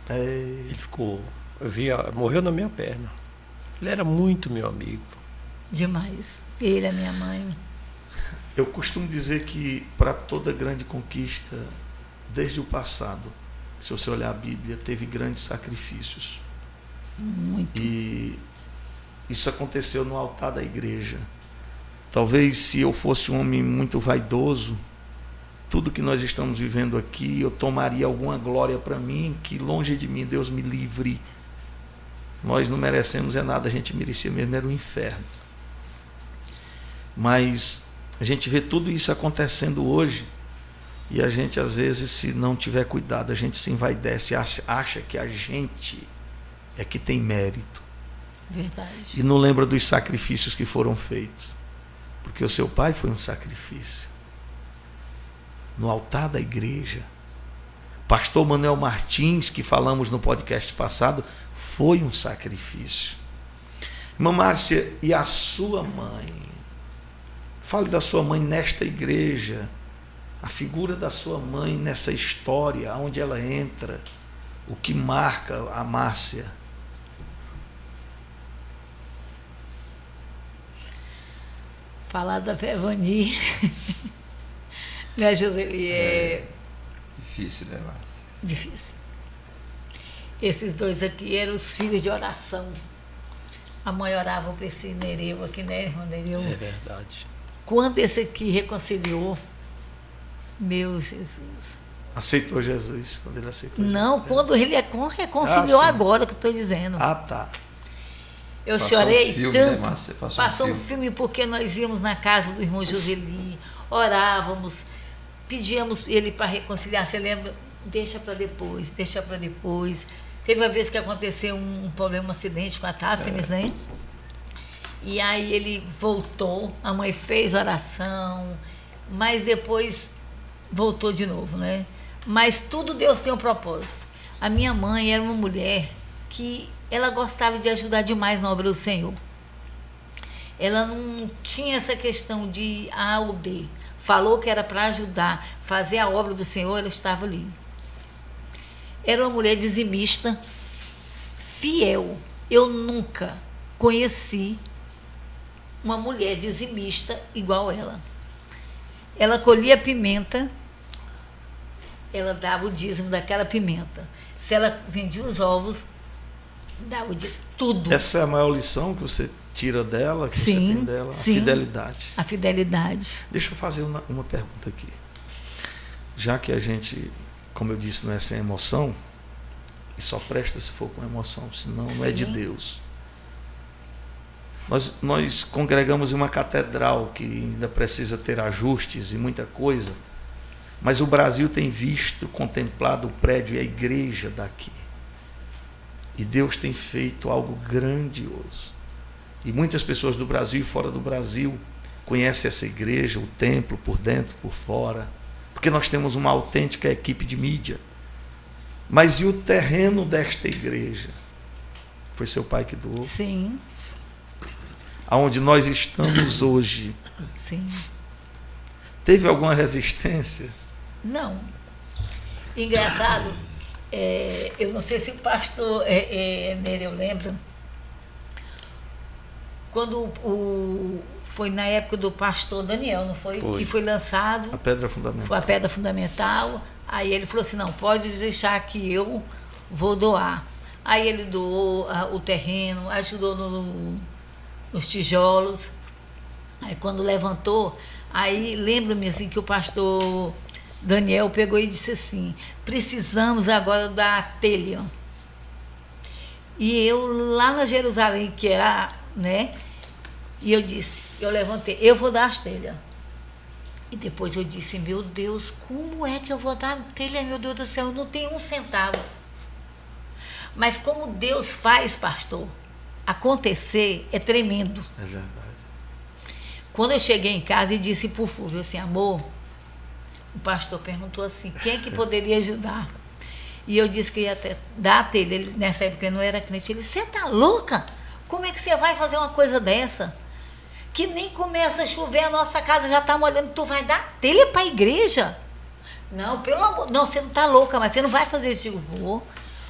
Ei, Ele ficou, morreu na minha perna. Ele era muito meu amigo. Demais. Ele, a minha mãe. eu costumo dizer que para toda grande conquista, desde o passado, se você olhar a Bíblia, teve grandes sacrifícios. Muito. E isso aconteceu no altar da igreja. Talvez se eu fosse um homem muito vaidoso, tudo que nós estamos vivendo aqui, eu tomaria alguma glória para mim, que longe de mim, Deus me livre. Nós não merecemos nada, a gente merecia mesmo, era o inferno. Mas a gente vê tudo isso acontecendo hoje, e a gente às vezes, se não tiver cuidado, a gente se envaidece, acha que a gente é que tem mérito. Verdade. E não lembra dos sacrifícios que foram feitos. Porque o seu pai foi um sacrifício. No altar da igreja. Pastor Manuel Martins, que falamos no podcast passado, foi um sacrifício. Irmã Márcia, e a sua mãe? Fale da sua mãe nesta igreja. A figura da sua mãe nessa história, onde ela entra. O que marca a Márcia? Falar da Fevani, né, Joseli, é Difícil, né, Márcia? difícil. Esses dois aqui eram os filhos de oração. A mãe orava para esse Nereu aqui, né, irmão Nereu? É verdade. Quando esse aqui reconciliou, meu Jesus. Aceitou Jesus, quando ele aceitou Não, Jesus. quando ele reconciliou sim. agora, que eu estou dizendo. Ah, tá. Eu Passou chorei um filme, tanto. né, Márcia? Passou um filme porque nós íamos na casa do irmão Joseli, orávamos, pedíamos ele para reconciliar. Você lembra? Deixa para depois, deixa para depois. Teve uma vez que aconteceu um problema, um acidente com a Táfnis, né? E aí ele voltou, a mãe fez oração, mas depois voltou de novo, né? Mas tudo Deus tem um propósito. A minha mãe era uma mulher que ela gostava de ajudar demais na obra do Senhor. Ela não tinha essa questão de A ou B. Falou que era para ajudar, fazer a obra do Senhor, ela estava ali. Era uma mulher dizimista, fiel. Eu nunca conheci uma mulher dizimista igual ela. Ela colhia pimenta, ela dava o dízimo daquela pimenta. Se ela vendia os ovos, dava o dízimo, tudo. Essa é a maior lição que você tira dela, que Sim, você tem dela, sim. a fidelidade. A fidelidade. Deixa eu fazer uma pergunta aqui. Já que a gente, como eu disse, não é sem emoção, e só presta se for com emoção, senão não é de Sim. Deus. Nós congregamos em uma catedral que ainda precisa ter ajustes e muita coisa, mas o Brasil tem visto, contemplado o prédio e a igreja daqui. E Deus tem feito algo grandioso. E muitas pessoas do Brasil e fora do Brasil conhecem essa igreja, o templo, por dentro, por fora, porque nós temos uma autêntica equipe de mídia. Mas e o terreno desta igreja? Foi seu pai que doou. Sim. Aonde nós estamos hoje. Sim. Teve alguma resistência? Não. Engraçado, eu não sei se o pastor Nereu lembra, quando foi na época do pastor Daniel, não foi? Foi. Que foi lançado. A pedra fundamental. Foi a pedra fundamental. Aí ele falou assim, não, pode deixar que eu vou doar. Aí ele doou o terreno, ajudou nos tijolos. Aí quando levantou, aí lembro-me assim que o pastor Daniel pegou e disse assim, precisamos agora da telha. E eu lá na Jerusalém, que era, né? E eu levantei, eu vou dar as telhas. E depois eu disse, meu Deus, como é que eu vou dar telha, meu Deus do céu, eu não tenho 1 centavo. Mas como Deus faz, pastor, acontecer é tremendo. É verdade. Quando eu cheguei em casa e disse pro Fúvio assim, amor, o pastor perguntou assim, quem é que poderia ajudar? E eu disse que ia dar a telha. Ele, nessa época ele não era crente. Ele, você tá louca? Como é que você vai fazer uma coisa dessa? Que nem começa a chover, a nossa casa já está molhando, tu vai dar telha para a igreja? Não, pelo amor, não, você não está louca, mas você não vai fazer isso. Eu digo,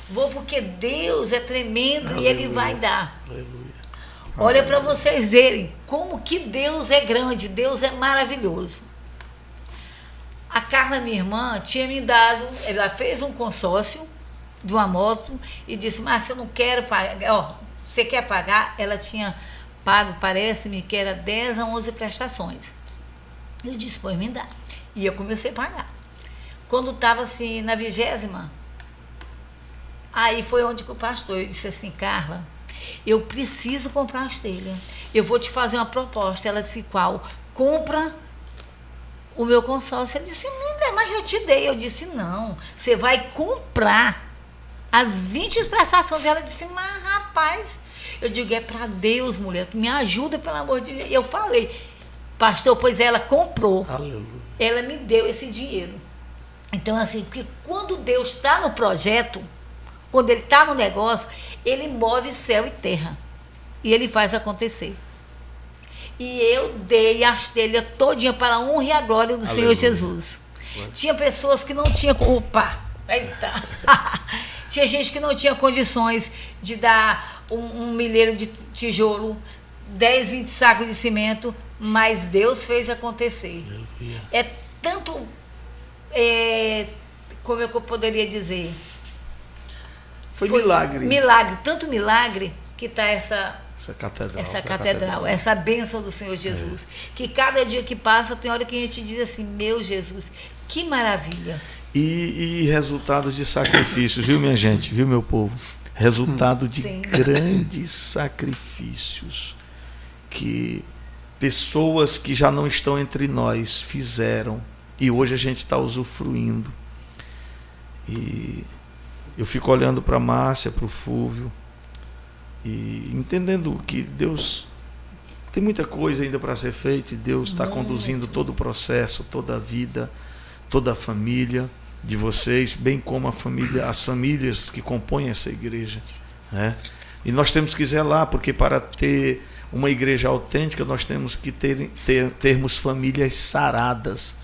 vou porque Deus é tremendo. Aleluia. E Ele vai dar. Aleluia. Olha para vocês verem como que Deus é grande, Deus é maravilhoso. A Carla, minha irmã, tinha me dado, ela fez um consórcio de uma moto e disse, mas eu não quero pagar, ó, você quer pagar? Ela tinha pago, parece-me que era 10 a 11 prestações. Eu disse, pois me dá. E eu comecei a pagar. Quando estava assim, na 20ª, aí foi onde que o pastor, eu disse assim, Carla, eu preciso comprar as telhas. Eu vou te fazer uma proposta. Ela disse, qual? Compra o meu consórcio. Ele disse, mas eu te dei. Eu disse, não, você vai comprar as 20 prestações. Ela disse, mas rapaz, eu digo, é para Deus, mulher, tu me ajuda, pelo amor de Deus. Eu falei, pastor, pois ela comprou. Aleluia. Ela me deu esse dinheiro. Então, assim, porque quando Deus está no projeto, quando Ele está no negócio, Ele move céu e terra. E Ele faz acontecer. E eu dei as telhas todinha para a honra e a glória do Aleluia. Senhor Jesus. Tinha pessoas que não tinham... Opa! Eita! Tinha gente que não tinha condições de dar um milheiro de tijolo, 10, 20 sacos de cimento, mas Deus fez acontecer. Aleluia. É tanto... como é que eu poderia dizer? Foi milagre. Milagre, tanto milagre que está essa catedral, essa bênção do Senhor Jesus. Que cada dia que passa, tem hora que a gente diz assim, meu Jesus, que maravilha. E resultado de sacrifícios, viu, minha gente, viu, meu povo? Resultado de grandes sacrifícios que pessoas que já não estão entre nós fizeram e hoje a gente está usufruindo. E eu fico olhando para a Márcia, para o Fúvio e entendendo que Deus tem muita coisa ainda para ser feita e Deus está conduzindo todo o processo, toda a vida, toda a família de vocês, bem como as famílias que compõem essa igreja, né? E nós temos que zelar, porque para ter uma igreja autêntica nós temos que termos famílias saradas,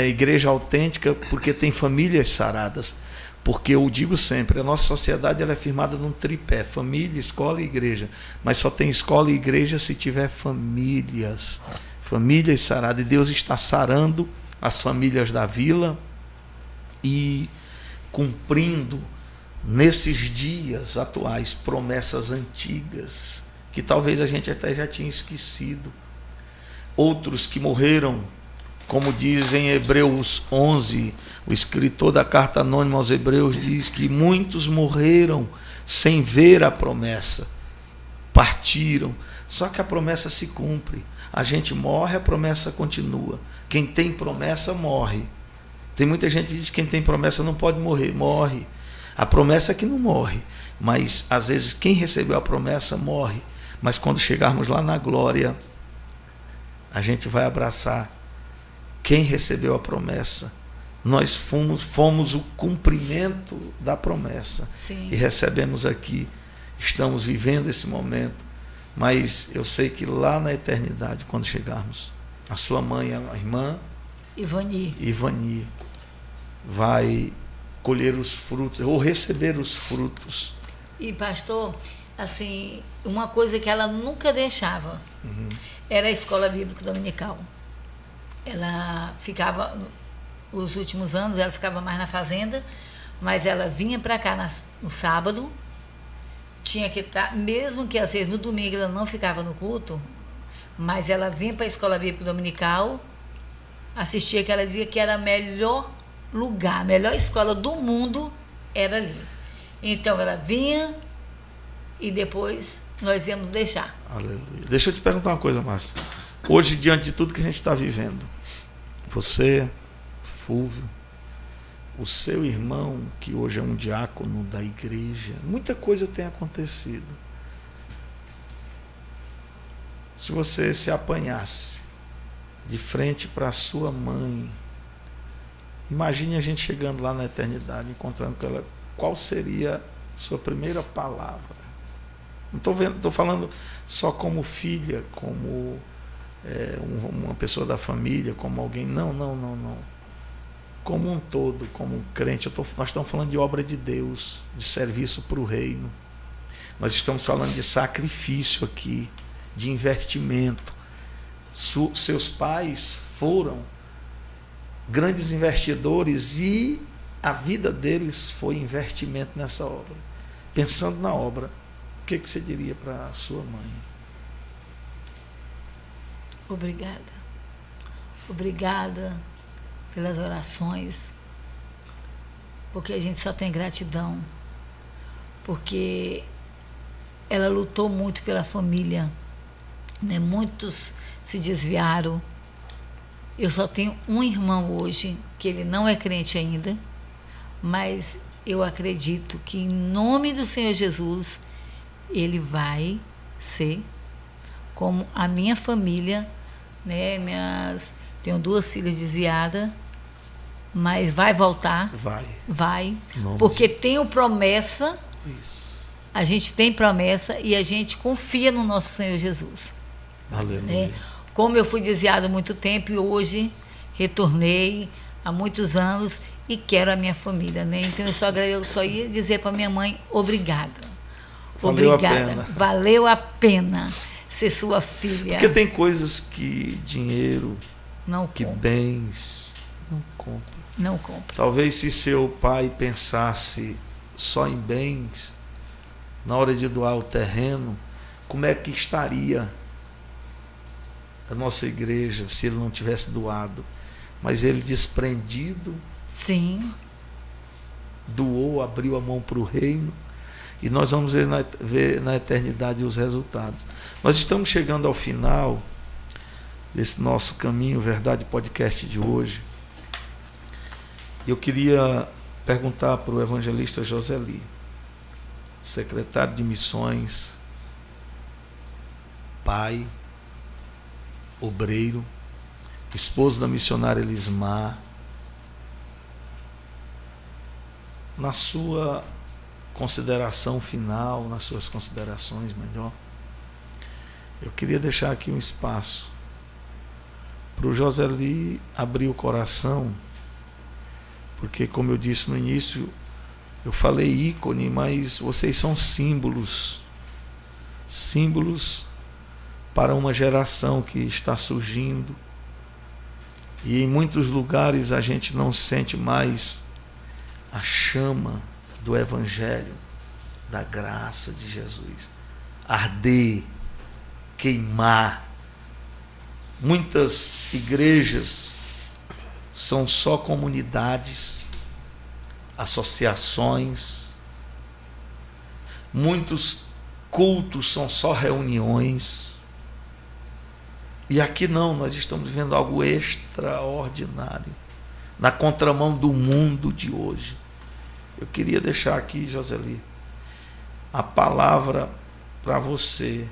igreja autêntica, porque tem famílias saradas. Porque eu digo sempre, a nossa sociedade ela é firmada num tripé, família, escola e igreja, mas só tem escola e igreja se tiver famílias saradas, e Deus está sarando as famílias da vila e cumprindo nesses dias atuais promessas antigas que talvez a gente até já tinha esquecido. Outros que morreram, como diz em Hebreus 11, o escritor da carta anônima aos Hebreus diz que muitos morreram sem ver a promessa, partiram, só que a promessa se cumpre. A gente morre, a promessa continua. Quem tem promessa morre. Tem muita gente que diz que quem tem promessa não pode morrer. Morre. A promessa é que não morre, mas às vezes quem recebeu a promessa morre. Mas quando chegarmos lá na glória, a gente vai abraçar quem recebeu a promessa nós fomos o cumprimento da promessa. Sim. E recebemos aqui, estamos vivendo esse momento, mas eu sei que lá na eternidade, quando chegarmos, a sua mãe, a irmã Ivani, vai colher os frutos, ou receber os frutos. E pastor, assim, uma coisa que ela nunca deixava era a escola bíblica dominical. Ela ficava, os últimos anos, ela ficava mais na fazenda, mas ela vinha para cá no sábado, tinha que estar, mesmo que às vezes no domingo ela não ficava no culto, mas ela vinha para a escola bíblica dominical, assistia, que ela dizia que era o melhor lugar, a melhor escola do mundo era ali. Então ela vinha e depois nós íamos deixar. Aleluia. Deixa eu te perguntar uma coisa, Márcia. Hoje, diante de tudo que a gente está vivendo, você, Fúvio, o seu irmão, que hoje é um diácono da igreja, muita coisa tem acontecido. Se você se apanhasse de frente para a sua mãe, imagine a gente chegando lá na eternidade, encontrando com ela, qual seria a sua primeira palavra? Não estou falando só como filha, como uma pessoa da família, como alguém. Não. Como um todo, como um crente. Nós estamos falando de obra de Deus, de serviço para o reino. Nós estamos falando de sacrifício aqui, de investimento. Seus pais foram grandes investidores e a vida deles foi investimento nessa obra. Pensando na obra, o que você diria para a sua mãe? Obrigada pelas orações, porque a gente só tem gratidão, porque ela lutou muito pela família, né? Muitos se desviaram. Eu só tenho um irmão hoje, que ele não é crente ainda, mas eu acredito que em nome do Senhor Jesus, ele vai ser como a minha família, né? Tenho 2 filhas desviadas, mas vai voltar. Vai. Porque tenho promessa. Isso. A gente tem promessa e a gente confia no nosso Senhor Jesus. Aleluia. Né? Como eu fui desviada há muito tempo e hoje retornei há muitos anos e quero a minha família, né? Então eu só ia dizer para minha mãe, obrigada. Valeu a pena ser sua filha. Porque tem coisas que dinheiro, não que compra. bens não compra. Talvez se seu pai pensasse só em bens, na hora de doar o terreno, como é que estaria a nossa igreja se ele não tivesse doado? Mas ele, desprendido, sim, doou, abriu a mão para o reino. E nós vamos ver na eternidade os resultados. Nós estamos chegando ao final desse nosso Caminho Verdade podcast de hoje. Eu queria perguntar para o evangelista Joseli, secretário de missões, pai, obreiro, esposo da missionária Elismar, na sua consideração final, nas suas considerações melhor, eu queria deixar aqui um espaço para o Joseli abrir o coração, porque, como eu disse no início, eu falei ícone, mas vocês são símbolos para uma geração que está surgindo, e em muitos lugares a gente não sente mais a chama do Evangelho, da graça de Jesus arder, queimar. Muitas igrejas são só comunidades, associações, muitos cultos são só reuniões, e aqui não, nós estamos vivendo algo extraordinário, na contramão do mundo de hoje. Eu queria deixar aqui, Joseli, a palavra para você.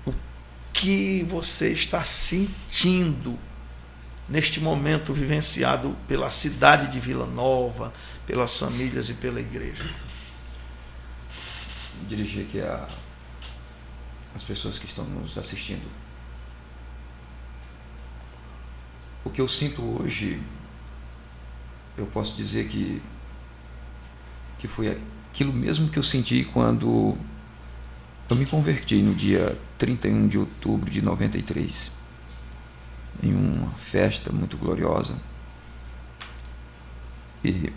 O que você está sentindo neste momento vivenciado pela cidade de Vila Nova, pelas famílias e pela igreja? Vou dirigir aqui as pessoas que estão nos assistindo. O que eu sinto hoje, eu posso dizer que foi aquilo mesmo que eu senti quando eu me converti no dia 31 de outubro de 93, em uma festa muito gloriosa. E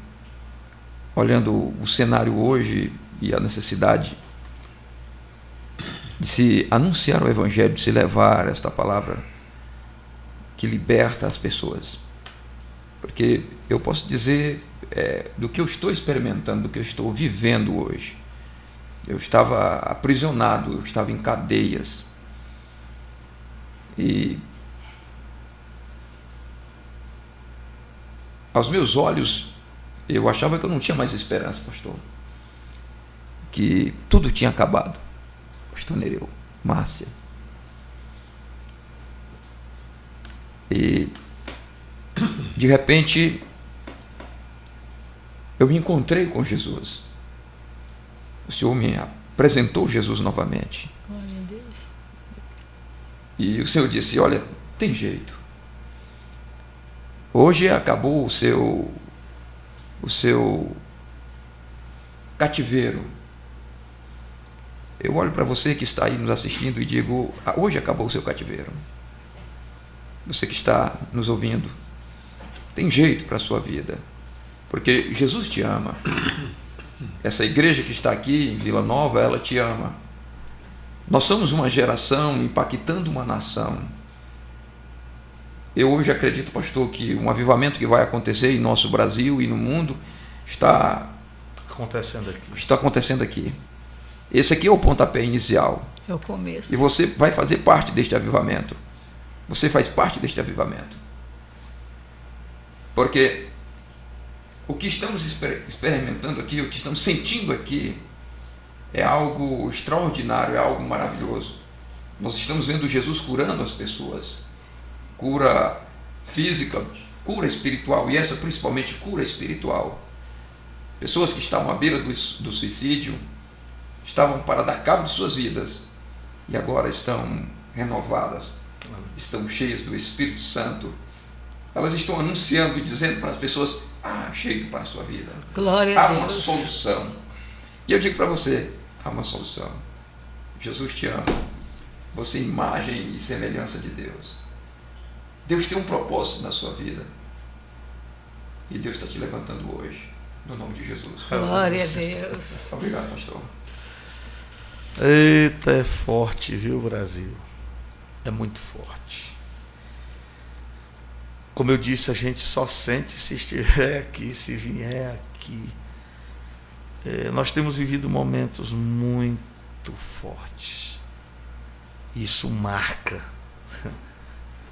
olhando o cenário hoje e a necessidade de se anunciar o Evangelho, de se levar esta palavra que liberta as pessoas. Porque eu posso dizer do que eu estou experimentando, do que eu estou vivendo hoje. Eu estava aprisionado, eu estava em cadeias. E aos meus olhos, eu achava que eu não tinha mais esperança, pastor. Que tudo tinha acabado. Pastor Nereu, Márcia. E de repente eu me encontrei com Jesus. O Senhor me apresentou Jesus novamente. Glória a Deus. E o Senhor disse: olha, tem jeito. Hoje acabou o seu cativeiro. Eu olho para você que está aí nos assistindo e digo: hoje acabou o seu cativeiro. Você que está nos ouvindo, tem jeito para a sua vida, porque Jesus te ama. Essa igreja que está aqui em Vila Nova, ela te ama. Nós somos uma geração impactando uma nação. Eu hoje acredito, pastor, que um avivamento que vai acontecer em nosso Brasil e no mundo está acontecendo aqui. Esse aqui é o pontapé inicial. É o começo. E você vai fazer parte deste avivamento. Você faz parte deste avivamento. Porque o que estamos experimentando aqui, o que estamos sentindo aqui, é algo extraordinário, é algo maravilhoso. Nós estamos vendo Jesus curando as pessoas. Cura física, cura espiritual, e essa principalmente cura espiritual. Pessoas que estavam à beira do suicídio, estavam para dar cabo de suas vidas, e agora estão renovadas, estão cheias do Espírito Santo. Elas estão anunciando e dizendo para as pessoas: há jeito para a sua vida. Glória a Deus. Há uma solução. E eu digo para você: há uma solução. Jesus te ama. Você é imagem e semelhança de Deus. Deus tem um propósito na sua vida. E Deus está te levantando hoje, no nome de Jesus. Glória a Deus. Obrigado, pastor. Eita, é forte, viu, Brasil? É muito forte. Como eu disse, a gente só sente se estiver aqui, se vier aqui. Nós temos vivido momentos muito fortes. Isso marca.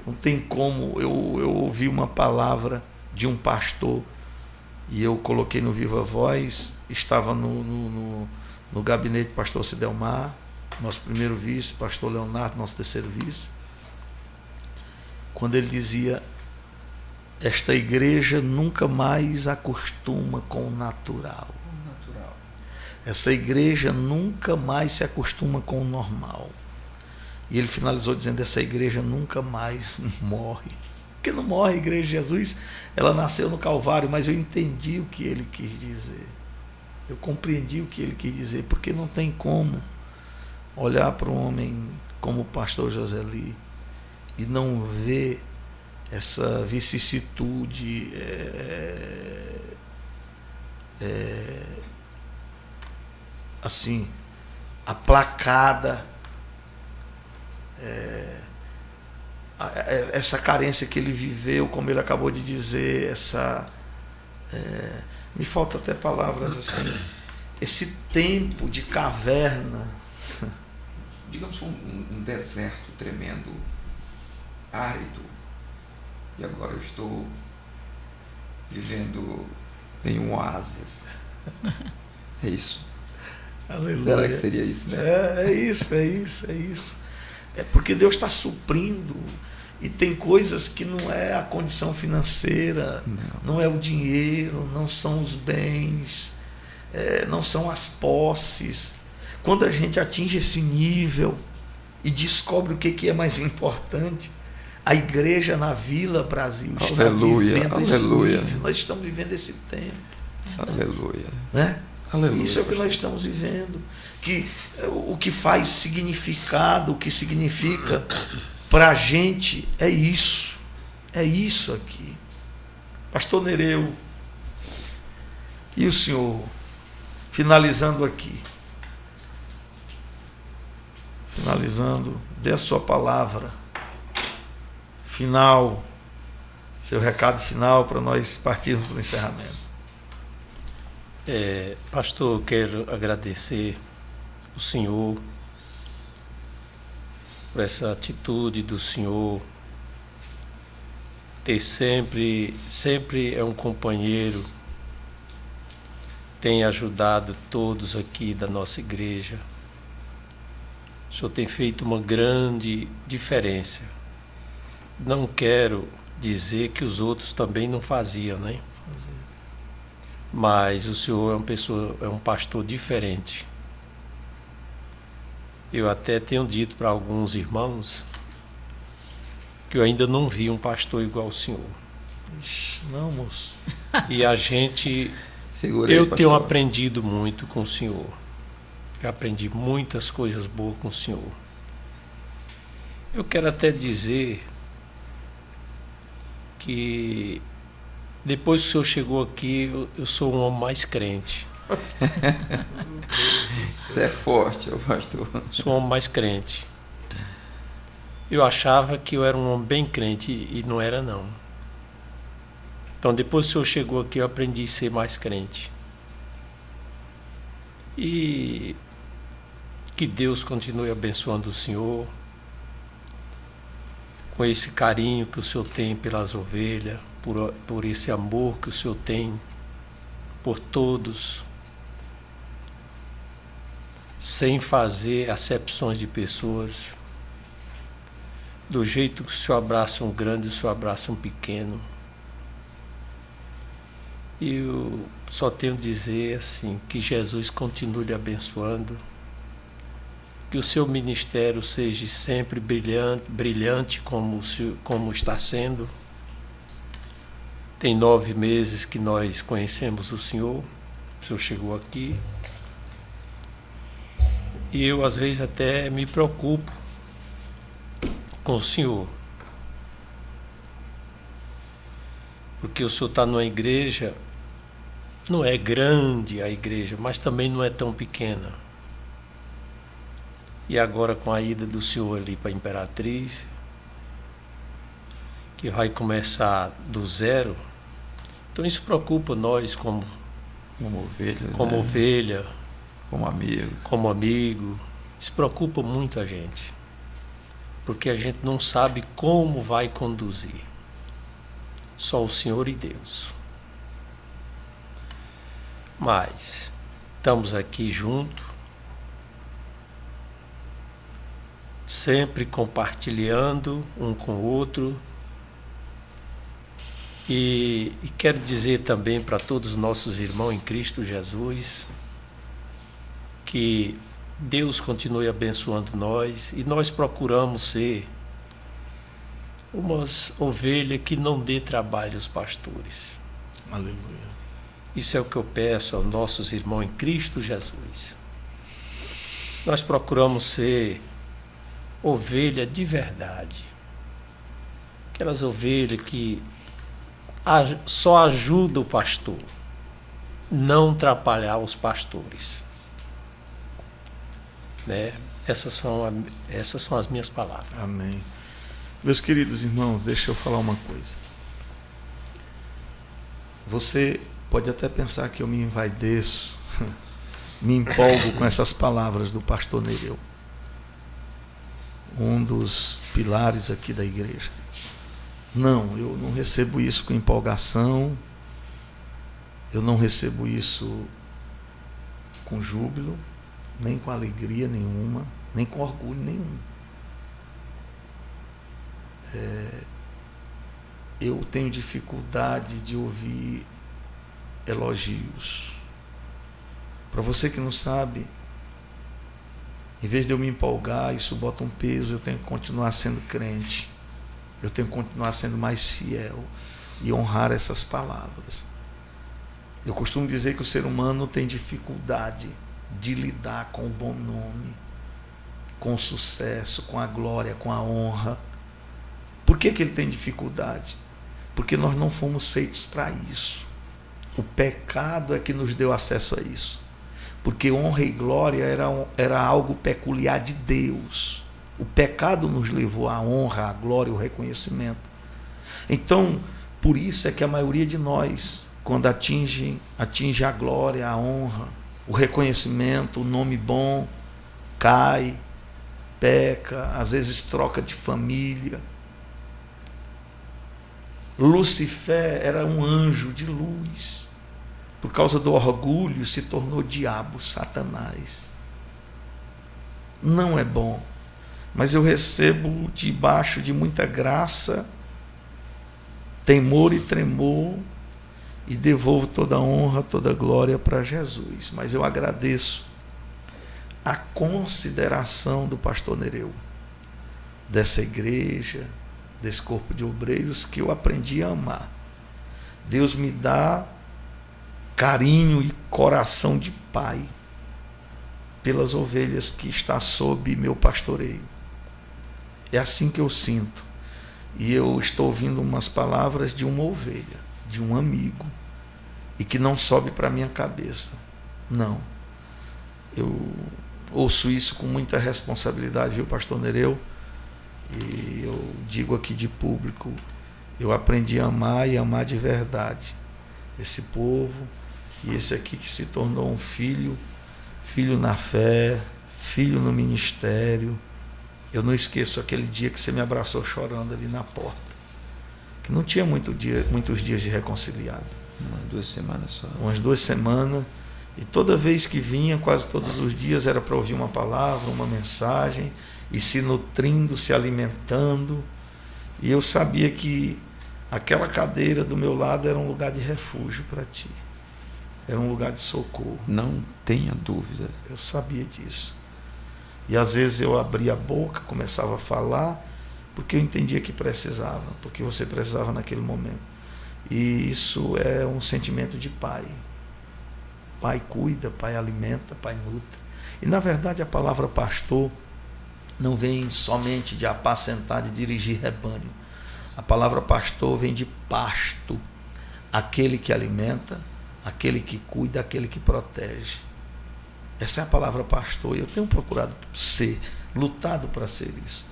Não tem como. Eu ouvi uma palavra de um pastor e eu coloquei no Viva Voz. Estava no gabinete do pastor Cidelmar, nosso primeiro vice, pastor Leonardo, nosso terceiro vice, quando ele dizia: esta igreja nunca mais acostuma com o natural. Essa igreja nunca mais se acostuma com o normal. E ele finalizou dizendo: essa igreja nunca mais morre. Porque não morre a igreja de Jesus, ela nasceu no Calvário, mas eu entendi o que ele quis dizer. Eu compreendi o que ele quis dizer, porque não tem como olhar para um homem como o pastor Joseli e não ver essa vicissitude assim, aplacada, essa carência que ele viveu, como ele acabou de dizer, me falta até palavras assim, esse tempo de caverna, digamos um deserto tremendo, árido, e agora eu estou vivendo em um oásis. É isso. Aleluia. Será que seria isso, né? É isso. É porque Deus está suprindo. E tem coisas que não é a condição financeira, não é o dinheiro, não são os bens, não são as posses. Quando a gente atinge esse nível e descobre o que é mais importante, a igreja na Vila Brasil está vivendo esse nível. Nós estamos vivendo esse tempo. Aleluia. Né? Aleluia. Isso é o que nós estamos vivendo. Que o que faz significado, o que significa para a gente é isso. É isso aqui. Pastor Nereu, e o senhor, finalizando aqui, dê a sua palavra final, seu recado final para nós partirmos para o encerramento. Pastor, eu quero agradecer o senhor por essa atitude do senhor, ter sempre é um companheiro, tem ajudado todos aqui da nossa igreja. O senhor tem feito uma grande diferença. Não quero dizer que os outros também não faziam, né? Mas o senhor é um pastor diferente. Eu até tenho dito para alguns irmãos que eu ainda não vi um pastor igual ao senhor. Ixi, não, moço. E a gente... Eu tenho aprendido muito com o senhor. Eu aprendi muitas coisas boas com o senhor. Eu quero até dizer que depois que o senhor chegou aqui, eu sou um homem mais crente. Isso é forte, pastor. Sou um homem mais crente. Eu achava que eu era um homem bem crente e não era, não. Então, depois que o senhor chegou aqui, eu aprendi a ser mais crente. E que Deus continue abençoando o senhor com esse carinho que o senhor tem pelas ovelhas, por esse amor que o senhor tem por todos, sem fazer acepções de pessoas. Do jeito que o senhor abraça um grande, o senhor abraça um pequeno. E eu só tenho a dizer assim, que Jesus continue lhe abençoando, que o seu ministério seja sempre brilhante como está sendo. Tem 9 meses que nós conhecemos o senhor chegou aqui, e eu às vezes até me preocupo com o senhor, porque o senhor está numa igreja, não é grande a igreja, mas também não é tão pequena. E agora com a ida do senhor ali para a Imperatriz, que vai começar do zero, então isso preocupa nós como ovelha, como amigo. Isso preocupa muito a gente, porque a gente não sabe como vai conduzir. Só o Senhor e Deus. Mas estamos aqui juntos, sempre compartilhando um com o outro. E quero dizer também para todos os nossos irmãos em Cristo Jesus que Deus continue abençoando nós, e nós procuramos ser umas ovelhas que não dê trabalho aos pastores. Aleluia. Isso é o que eu peço aos nossos irmãos em Cristo Jesus. Nós procuramos ser ovelha de verdade. Aquelas ovelhas que só ajudam o pastor, não atrapalhar os pastores. Né? Essas são as minhas palavras. Amém. Meus queridos irmãos, deixa eu falar uma coisa. Você pode até pensar que eu me envaideço, me empolgo com essas palavras do pastor Nereu, um dos pilares aqui da igreja. Não, eu não recebo isso com empolgação, eu não recebo isso com júbilo, nem com alegria nenhuma, nem com orgulho nenhum. eu tenho dificuldade de ouvir elogios. Para você que não sabe, em vez de eu me empolgar, isso bota um peso, eu tenho que continuar sendo crente. Eu tenho que continuar sendo mais fiel e honrar essas palavras. Eu costumo dizer que o ser humano tem dificuldade de lidar com o bom nome, com o sucesso, com a glória, com a honra. Por que ele tem dificuldade? Porque nós não fomos feitos para isso. O pecado é que nos deu acesso a isso. Porque honra e glória era algo peculiar de Deus. O pecado nos levou à honra, à glória, ao reconhecimento. Então, por isso é que a maioria de nós, quando atinge a glória, a honra, o reconhecimento, o nome bom, cai, peca, às vezes troca de família. Lúcifer era um anjo de luz. Por causa do orgulho, se tornou diabo, Satanás. Não é bom. Mas eu recebo debaixo de muita graça, temor e tremor, e devolvo toda a honra, toda a glória para Jesus. Mas eu agradeço a consideração do pastor Nereu, dessa igreja, desse corpo de obreiros que eu aprendi a amar. Deus me dá carinho e coração de pai pelas ovelhas que está sob meu pastoreio. É assim que eu sinto. E eu estou ouvindo umas palavras de uma ovelha, de um amigo, e que não sobe para a minha cabeça. Não. Eu ouço isso com muita responsabilidade, viu, pastor Nereu? E eu digo aqui de público, eu aprendi a amar e amar de verdade esse povo, e esse aqui que se tornou um filho na fé, filho no ministério. Eu não esqueço aquele dia que você me abraçou chorando ali na porta, que não tinha muitos dias de reconciliado. Umas 2 semanas só. Umas 2 semanas, e toda vez que vinha, quase todos os dias, era para ouvir uma palavra, uma mensagem, e se nutrindo, se alimentando. E eu sabia que aquela cadeira do meu lado era um lugar de refúgio para ti. Era um lugar de socorro. Não tenha dúvida. Eu sabia disso. E às vezes eu abria a boca, começava a falar, porque eu entendia que precisava, porque você precisava naquele momento. E isso é um sentimento de pai. Pai cuida, pai alimenta, pai nutre. E na verdade a palavra pastor não vem somente de apacentar, de dirigir rebanho. A palavra pastor vem de pasto, aquele que alimenta, aquele que cuida, aquele que protege. Essa é a palavra pastor, e eu tenho procurado ser, lutado para ser isso.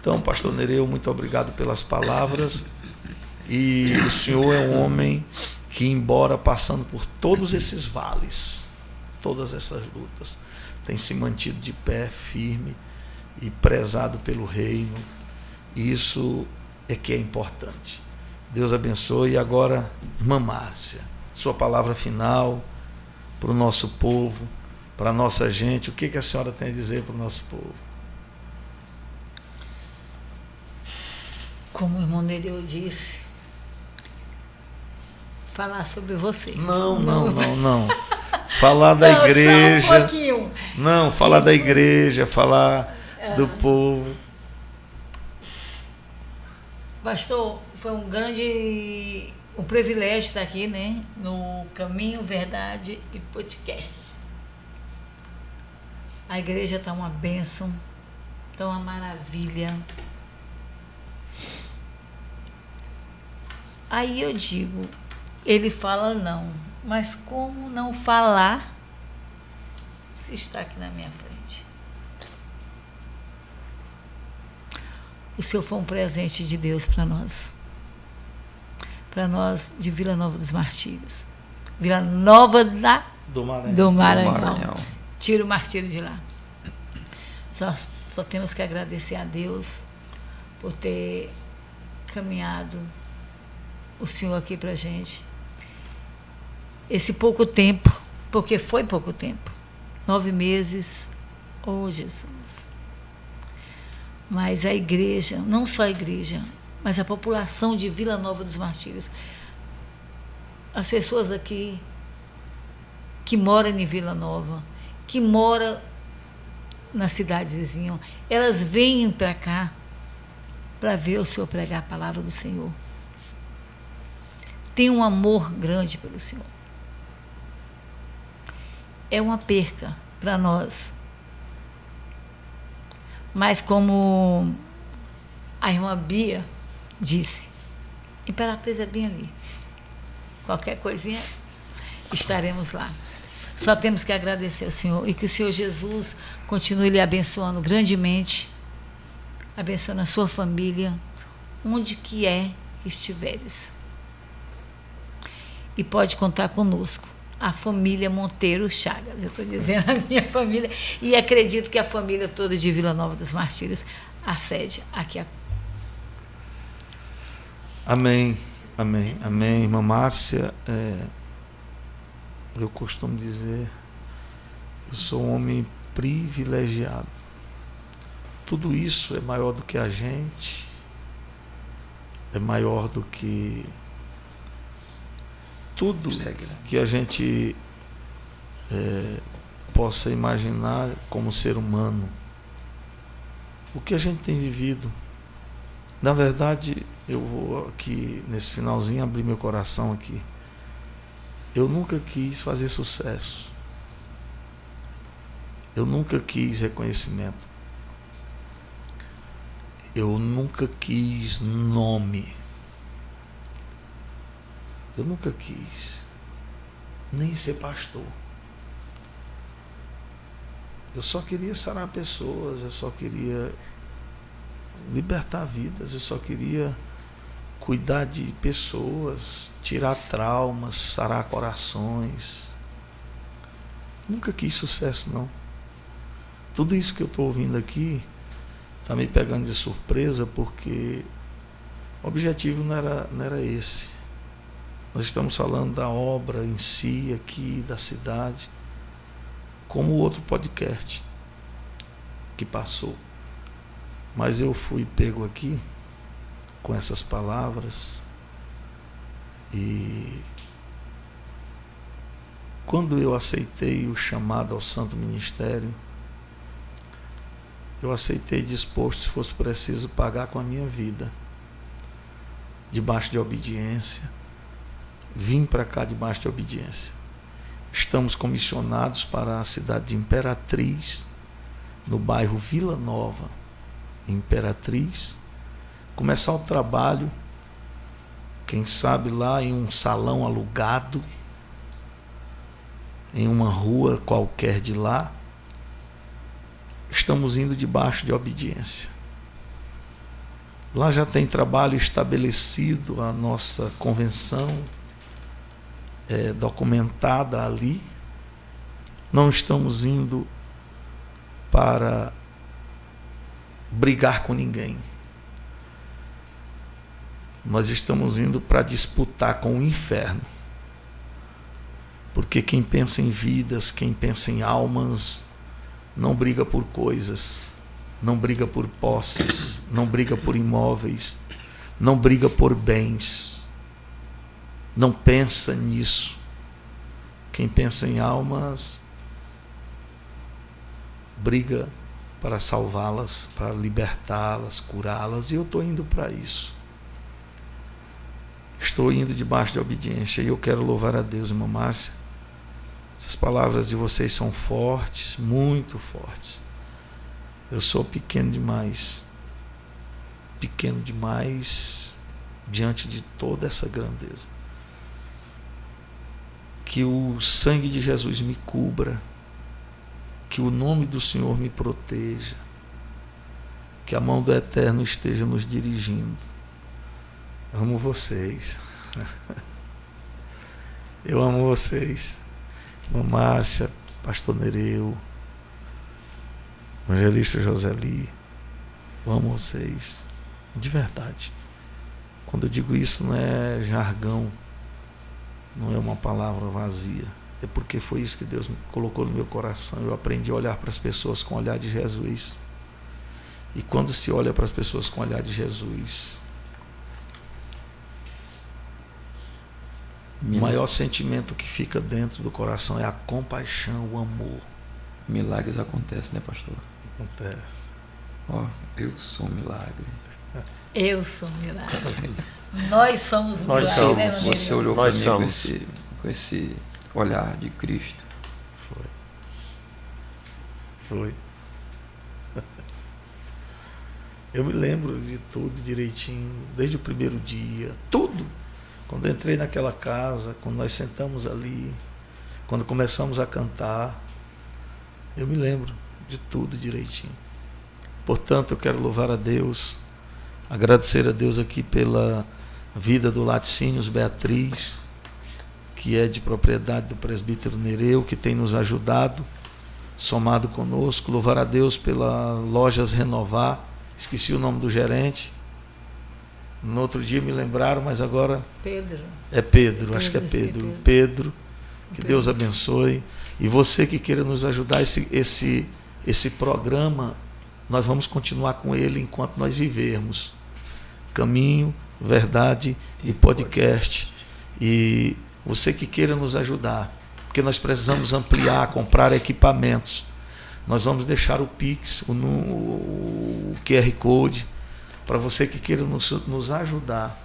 Então, pastor Nereu, muito obrigado pelas palavras. E o senhor é um homem que, embora passando por todos esses vales, todas essas lutas, tem se mantido de pé, firme e prezado pelo reino. Isso é que é importante. Deus abençoe. E agora, irmã Márcia, sua palavra final para o nosso povo, para a nossa gente. O que a senhora tem a dizer para o nosso povo? Como o irmão Nereu disse, falar sobre você. Não. Falar da igreja. Só um pouquinho. Não, falar da igreja, falar do povo. Pastor, foi um privilégio estar aqui, né? No Caminho, Verdade e Podcast. A igreja está uma bênção, está uma maravilha. Aí eu digo, ele fala não, mas como não falar se está aqui na minha frente? O Senhor foi um presente de Deus para nós de Vila Nova dos Martírios, Vila Nova do Maranhão. Tira o martírio de lá. Só temos que agradecer a Deus por ter caminhado o Senhor aqui para a gente. Esse pouco tempo, porque foi pouco tempo, 9 meses, Jesus. Mas a igreja, não só a igreja, mas a população de Vila Nova dos Martírios, as pessoas aqui que moram em Vila Nova, que moram nas cidades vizinhas, elas vêm para cá para ver o Senhor pregar a palavra do Senhor. Tem um amor grande pelo Senhor. É uma perca para nós. Mas como a irmã Bia disse, Imperatriz é bem ali. Qualquer coisinha, estaremos lá. Só temos que agradecer ao Senhor e que o Senhor Jesus continue lhe abençoando grandemente, abençoando a sua família, onde que estiveres. E pode contar conosco, a família Monteiro Chagas. Eu estou dizendo a minha família, e acredito que a família toda de Vila Nova dos Martírios, a sede aqui. Amém, amém, amém. Irmã Márcia, eu costumo dizer, eu sou um homem privilegiado. Tudo isso é maior do que a gente, é maior do que tudo que a gente possa imaginar como ser humano. O que a gente tem vivido. Na verdade, eu vou aqui, nesse finalzinho, abrir meu coração aqui. Eu nunca quis fazer sucesso. Eu nunca quis reconhecimento. Eu nunca quis nome. Eu nunca quis nem ser pastor. Eu só queria sarar pessoas, eu só queria libertar vidas, eu só queria cuidar de pessoas, tirar traumas, sarar corações. Nunca quis sucesso, não. Tudo isso que eu estou ouvindo aqui está me pegando de surpresa, porque o objetivo não era esse. Nós estamos falando da obra em si, aqui, da cidade, como o outro podcast que passou. Mas eu fui pego aqui com essas palavras, e quando eu aceitei o chamado ao Santo Ministério, eu aceitei disposto, se fosse preciso, pagar com a minha vida, debaixo de obediência. Vim para cá debaixo de obediência. Estamos comissionados para a cidade de Imperatriz, no bairro Vila Nova, Imperatriz, começar o trabalho, quem sabe lá em um salão alugado, em uma rua qualquer de lá. Estamos indo debaixo de obediência. Lá já tem trabalho estabelecido, a nossa convenção documentada ali. Não estamos indo para brigar com ninguém. Nós estamos indo para disputar com o inferno. Porque quem pensa em vidas, quem pensa em almas, não briga por coisas, não briga por posses, não briga por imóveis, não briga por bens. Não pensa nisso. Quem pensa em almas briga para salvá-las, para libertá-las, curá-las, e eu estou indo para isso. Estou indo debaixo de obediência, e eu quero louvar a Deus, irmã Márcia. Essas palavras de vocês são fortes, muito fortes. Eu sou pequeno demais diante de toda essa grandeza. Que o sangue de Jesus me cubra, que o nome do Senhor me proteja, que a mão do Eterno esteja nos dirigindo. Amo vocês. Eu amo vocês. Irmã Márcia, Pastor Nereu, Evangelista Joseli, eu amo vocês, de verdade. Quando eu digo isso, não é jargão, não é uma palavra vazia, é porque foi isso que Deus colocou no meu coração. Eu aprendi a olhar para as pessoas com o olhar de Jesus, e quando se olha para as pessoas com o olhar de Jesus, O maior sentimento que fica dentro do coração é a compaixão, o amor. Milagres acontecem, né, pastor? Acontece. Ó, eu sou um milagre. Eu sou um milagre. Nós somos Nós milagre, somos. né, Maneiro? Você olhou para Nós mim somos. com esse olhar de Cristo. Foi. Eu me lembro de tudo direitinho, desde o primeiro dia, tudo. Quando eu entrei naquela casa, quando nós sentamos ali, quando começamos a cantar, eu me lembro de tudo direitinho. Portanto, eu quero louvar a Deus, agradecer a Deus aqui pela vida do Laticínios Beatriz, que é de propriedade do presbítero Nereu, que tem nos ajudado, somado conosco. Louvar a Deus pela Lojas Renovar, esqueci o nome do gerente. No outro dia me lembraram, mas agora Pedro. é Pedro, acho que é Pedro, sim, Pedro. Pedro. Pedro, que Deus abençoe. E você que queira nos ajudar, esse programa, nós vamos continuar com ele enquanto nós vivermos. Caminho, Verdade e Podcast. E você que queira nos ajudar, porque nós precisamos ampliar, comprar equipamentos. Nós vamos deixar o Pix, o QR Code, para você que queira nos ajudar,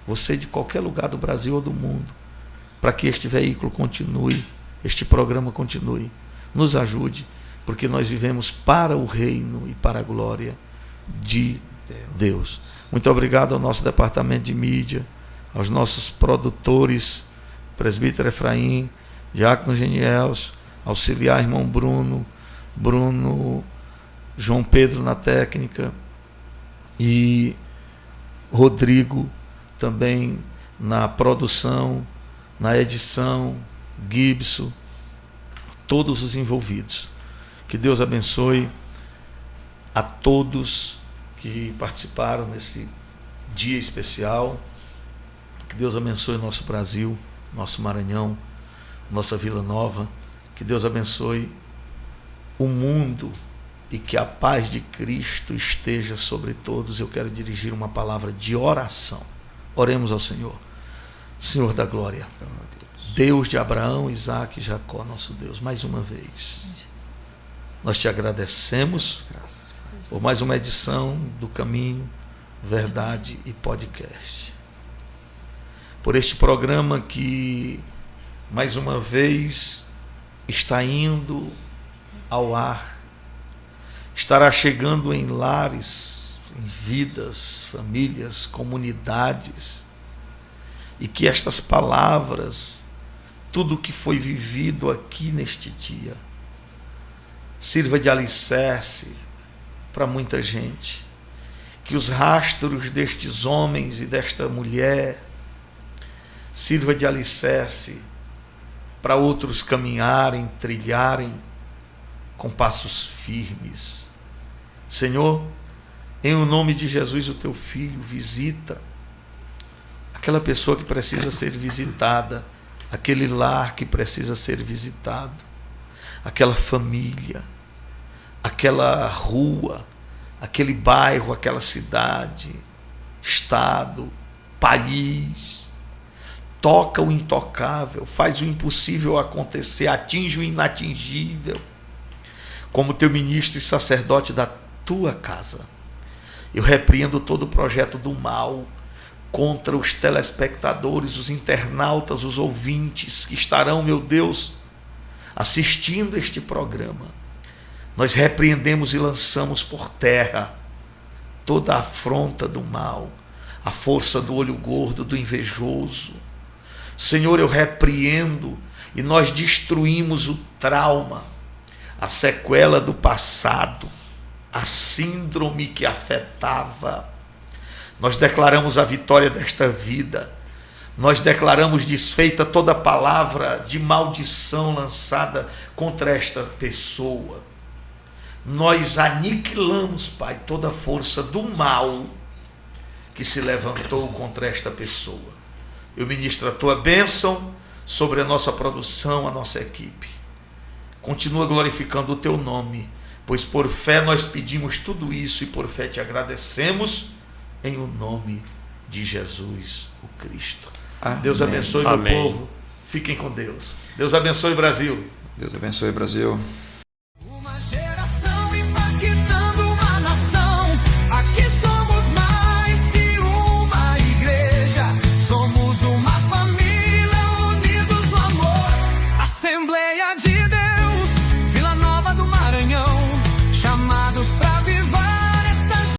você de qualquer lugar do Brasil ou do mundo, para que este veículo continue, este programa continue. Nos ajude, porque nós vivemos para o reino e para a glória de Deus. Muito obrigado ao nosso departamento de mídia, aos nossos produtores, presbítero Efraim, diácono Genielso, auxiliar irmão Bruno, João Pedro na técnica e Rodrigo também na produção, na edição, Gibson, todos os envolvidos. Que Deus abençoe a todos que participaram nesse dia especial. Que Deus abençoe o nosso Brasil, nosso Maranhão, nossa Vila Nova. Que Deus abençoe o mundo e que a paz de Cristo esteja sobre todos. Eu quero dirigir uma palavra de oração. Oremos ao Senhor. Senhor da glória, Deus de Abraão, Isaque e Jacó, nosso Deus, mais uma vez nós te agradecemos por mais uma edição do Caminho, Verdade e Podcast, por este programa que mais uma vez está indo ao ar, estará chegando em lares, em vidas, famílias, comunidades, e que estas palavras, tudo o que foi vivido aqui neste dia, sirva de alicerce para muita gente, que os rastros destes homens e desta mulher sirva de alicerce para outros caminharem, trilharem com passos firmes. Senhor, em o nome de Jesus, o teu filho, visita aquela pessoa que precisa ser visitada, aquele lar que precisa ser visitado, aquela família, aquela rua, aquele bairro, aquela cidade, estado, país. Toca o intocável, faz o impossível acontecer, atinge o inatingível. Como teu ministro e sacerdote da tua casa, eu repreendo todo o projeto do mal contra os telespectadores, os internautas, os ouvintes que estarão, meu Deus, assistindo este programa. Nós repreendemos e lançamos por terra toda a afronta do mal, a força do olho gordo, do invejoso. Senhor, eu repreendo e nós destruímos o trauma, a sequela do passado, a síndrome que afetava. Nós declaramos a vitória desta vida. Nós declaramos desfeita toda palavra de maldição lançada contra esta pessoa. Nós aniquilamos, Pai, toda a força do mal que se levantou contra esta pessoa. Eu ministro a tua bênção sobre a nossa produção, a nossa equipe. Continua glorificando o teu nome, pois por fé nós pedimos tudo isso e por fé te agradecemos em o nome de Jesus, o Cristo. Amém. Deus abençoe meu Amém. povo. Fiquem com Deus. Deus abençoe o Brasil. Deus abençoe o Brasil.